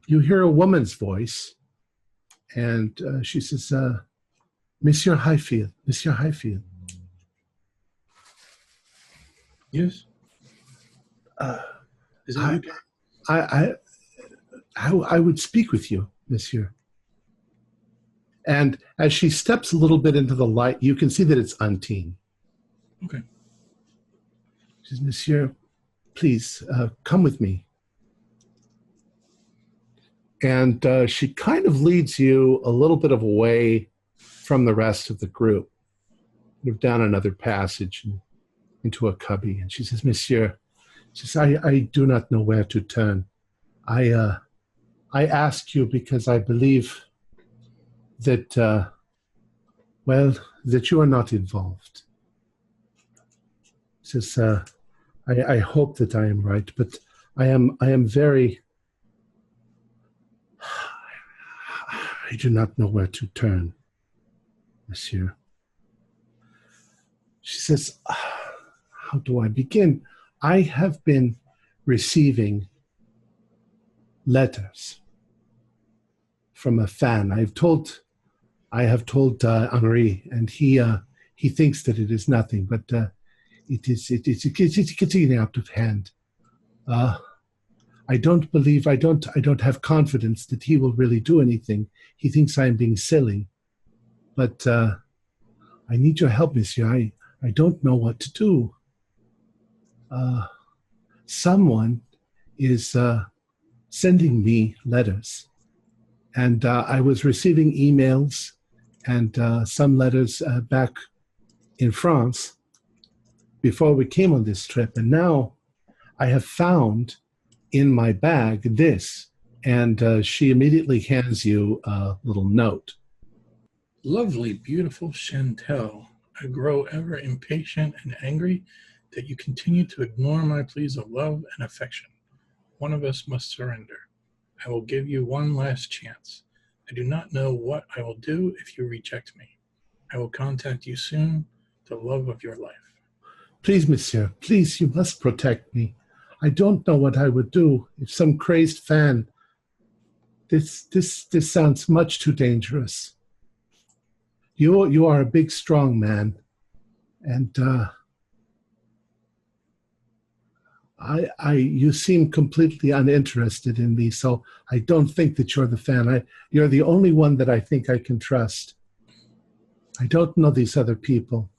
you hear a woman's voice, and she says, Monsieur Highfield, Monsieur Highfield. Yes. Is that you? I would speak with you, Monsieur. And as she steps a little bit into the light, you can see that it's Untine. Okay. She says, Monsieur, please come with me. And she kind of leads you a little bit of away from the rest of the group, down another passage and into a cubby. And she says, Monsieur, she says, I do not know where to turn. I ask you because I believe that, that you are not involved. She says, I hope that I am right, but I am very, I do not know where to turn, Monsieur. She says, how do I begin? I have been receiving letters from a fan. I have told Henri, and he thinks that it is nothing, but it's getting out of hand. I don't have confidence that he will really do anything. He thinks I am being silly, but I need your help, monsieur. I don't know what to do. Someone is sending me letters, and I was receiving emails and some letters back in France before we came on this trip, and now I have found in my bag this, and she immediately hands you a little note. Lovely, beautiful Chantel, I grow ever impatient and angry that you continue to ignore my pleas of love and affection. One of us must surrender. I will give you one last chance. I do not know what I will do if you reject me. I will contact you soon, the love of your life. Please, monsieur, please, you must protect me. I don't know what I would do if some crazed fan. This sounds much too dangerous. You are a big, strong man, and you seem completely uninterested in me, so I don't think that you're the fan. You're the only one that I think I can trust. I don't know these other people.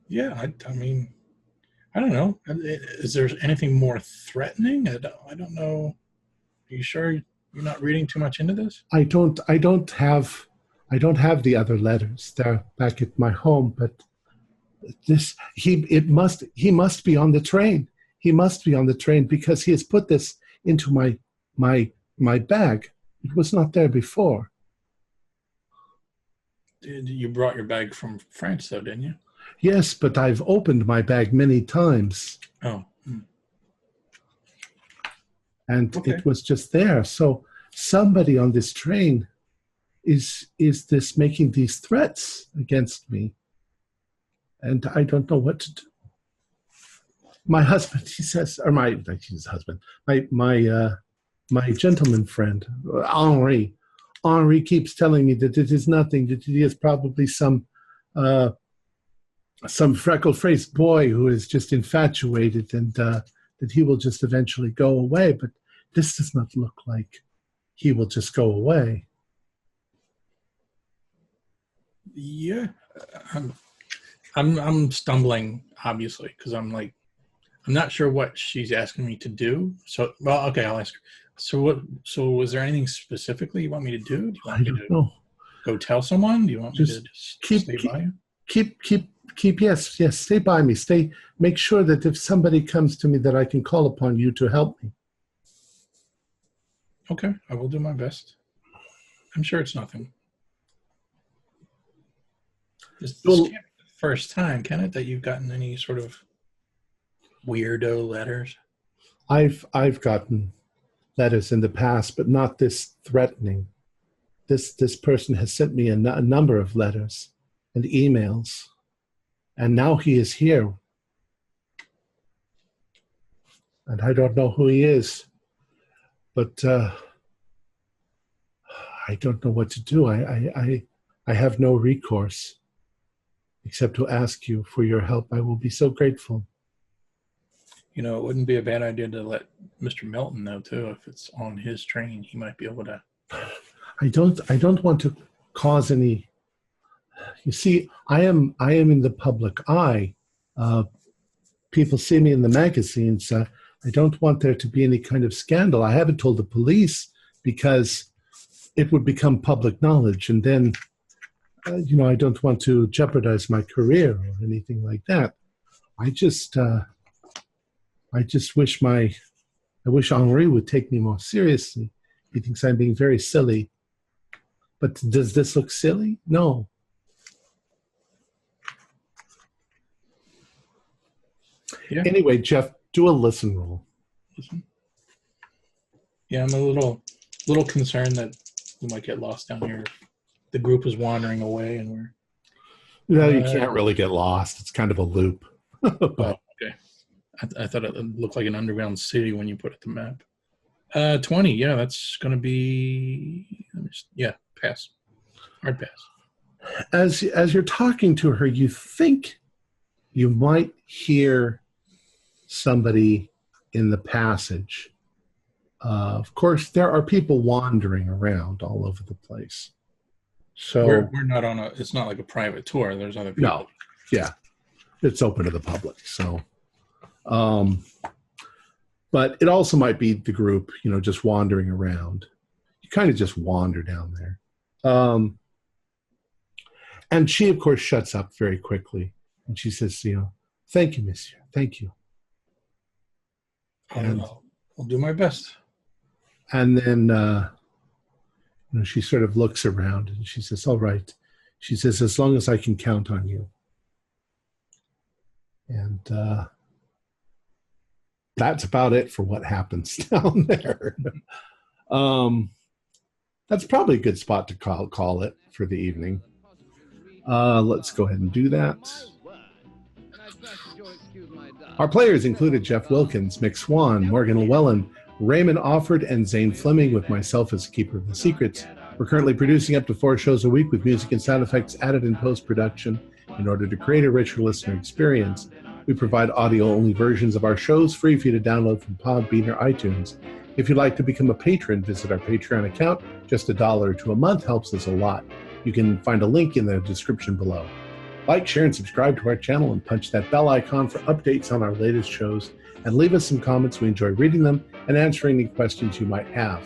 Yeah, I mean, I don't know. Is there anything more threatening? I don't know. Are you sure you're not reading too much into this? I don't have the other letters. They're back at my home, but he must be on the train. He must be on the train because he has put this into my bag. It was not there before. You brought your bag from France, though, didn't you? Yes, but I've opened my bag many times. Oh. And okay. It was just there. So somebody on this train is this making these threats against me. And I don't know what to do. My husband, he says, or his husband, my gentleman friend, Henri. Henri keeps telling me that it is nothing, that it is probably some freckle-faced boy who is just infatuated, and that he will just eventually go away. But this does not look like he will just go away. Yeah, I'm stumbling, obviously, because I'm not sure what she's asking me to do. So, well, okay, I'll ask her. So was there anything specifically you want me to do? Do you want I don't know. Go tell someone? Do you want me to just stay by you? Yes, stay by me. Make sure that if somebody comes to me that I can call upon you to help me. Okay, I will do my best. I'm sure it's nothing. This can't be the first time, can it, that you've gotten any sort of weirdo letters? I've gotten letters in the past, but not this threatening. This person has sent me a number of letters and emails, and now he is here, and I don't know who he is, but I don't know what to do. I have no recourse except to ask you for your help. I will be so grateful. You know, it wouldn't be a bad idea to let Mr. Melton know too. If it's on his train, he might be able to. I don't want to cause any. You see, I am in the public eye. People see me in the magazines. I don't want there to be any kind of scandal. I haven't told the police because it would become public knowledge, and then, I don't want to jeopardize my career or anything like that. I just wish Henri would take me more seriously. He thinks I'm being very silly. But does this look silly? No. Yeah. Anyway, Jeff, do a listen roll. Listen. Yeah, I'm a little concerned that we might get lost down here. The group is wandering away, and we're. No, you can't really get lost. It's kind of a loop. Oh, okay. I thought it looked like an underground city when you put it the map. 20. Yeah, that's going to be. Pass. Hard pass. As you're talking to her, you think you might hear somebody in the passage. Of course, there are people wandering around all over the place. So we're not on a. It's not like a private tour. There's other people. No, yeah, it's open to the public. So, but it also might be the group, just wandering around. You kind of just wander down there. And she, of course, shuts up very quickly, and she says, "Thank you, Monsieur. Thank you." And I'll do my best. And then, she sort of looks around and she says, "All right." She says, "As long as I can count on you." And that's about it for what happens down there. That's probably a good spot to call it for the evening. Let's go ahead and do that. Our players included Jeff Wilkins, Mick Swan, Morgan Llewellyn, Raymond Offord, and Zane Fleming, with myself as Keeper of the Secrets. We're currently producing up to 4 shows a week with music and sound effects added in post-production in order to create a richer listener experience. We provide audio-only versions of our shows free for you to download from Podbean or iTunes. If you'd like to become a patron, visit our Patreon account. Just $1 or $2 a month helps us a lot. You can find a link in the description below. Like, share, and subscribe to our channel and punch that bell icon for updates on our latest shows. And leave us some comments. We enjoy reading them and answering any questions you might have.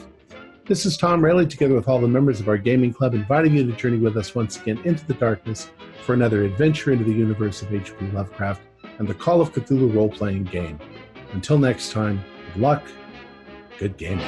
This is Tom Rayleigh, together with all the members of our gaming club, inviting you to journey with us once again into the darkness for another adventure into the universe of H.P. Lovecraft and the Call of Cthulhu role-playing game. Until next time, good luck, good gaming.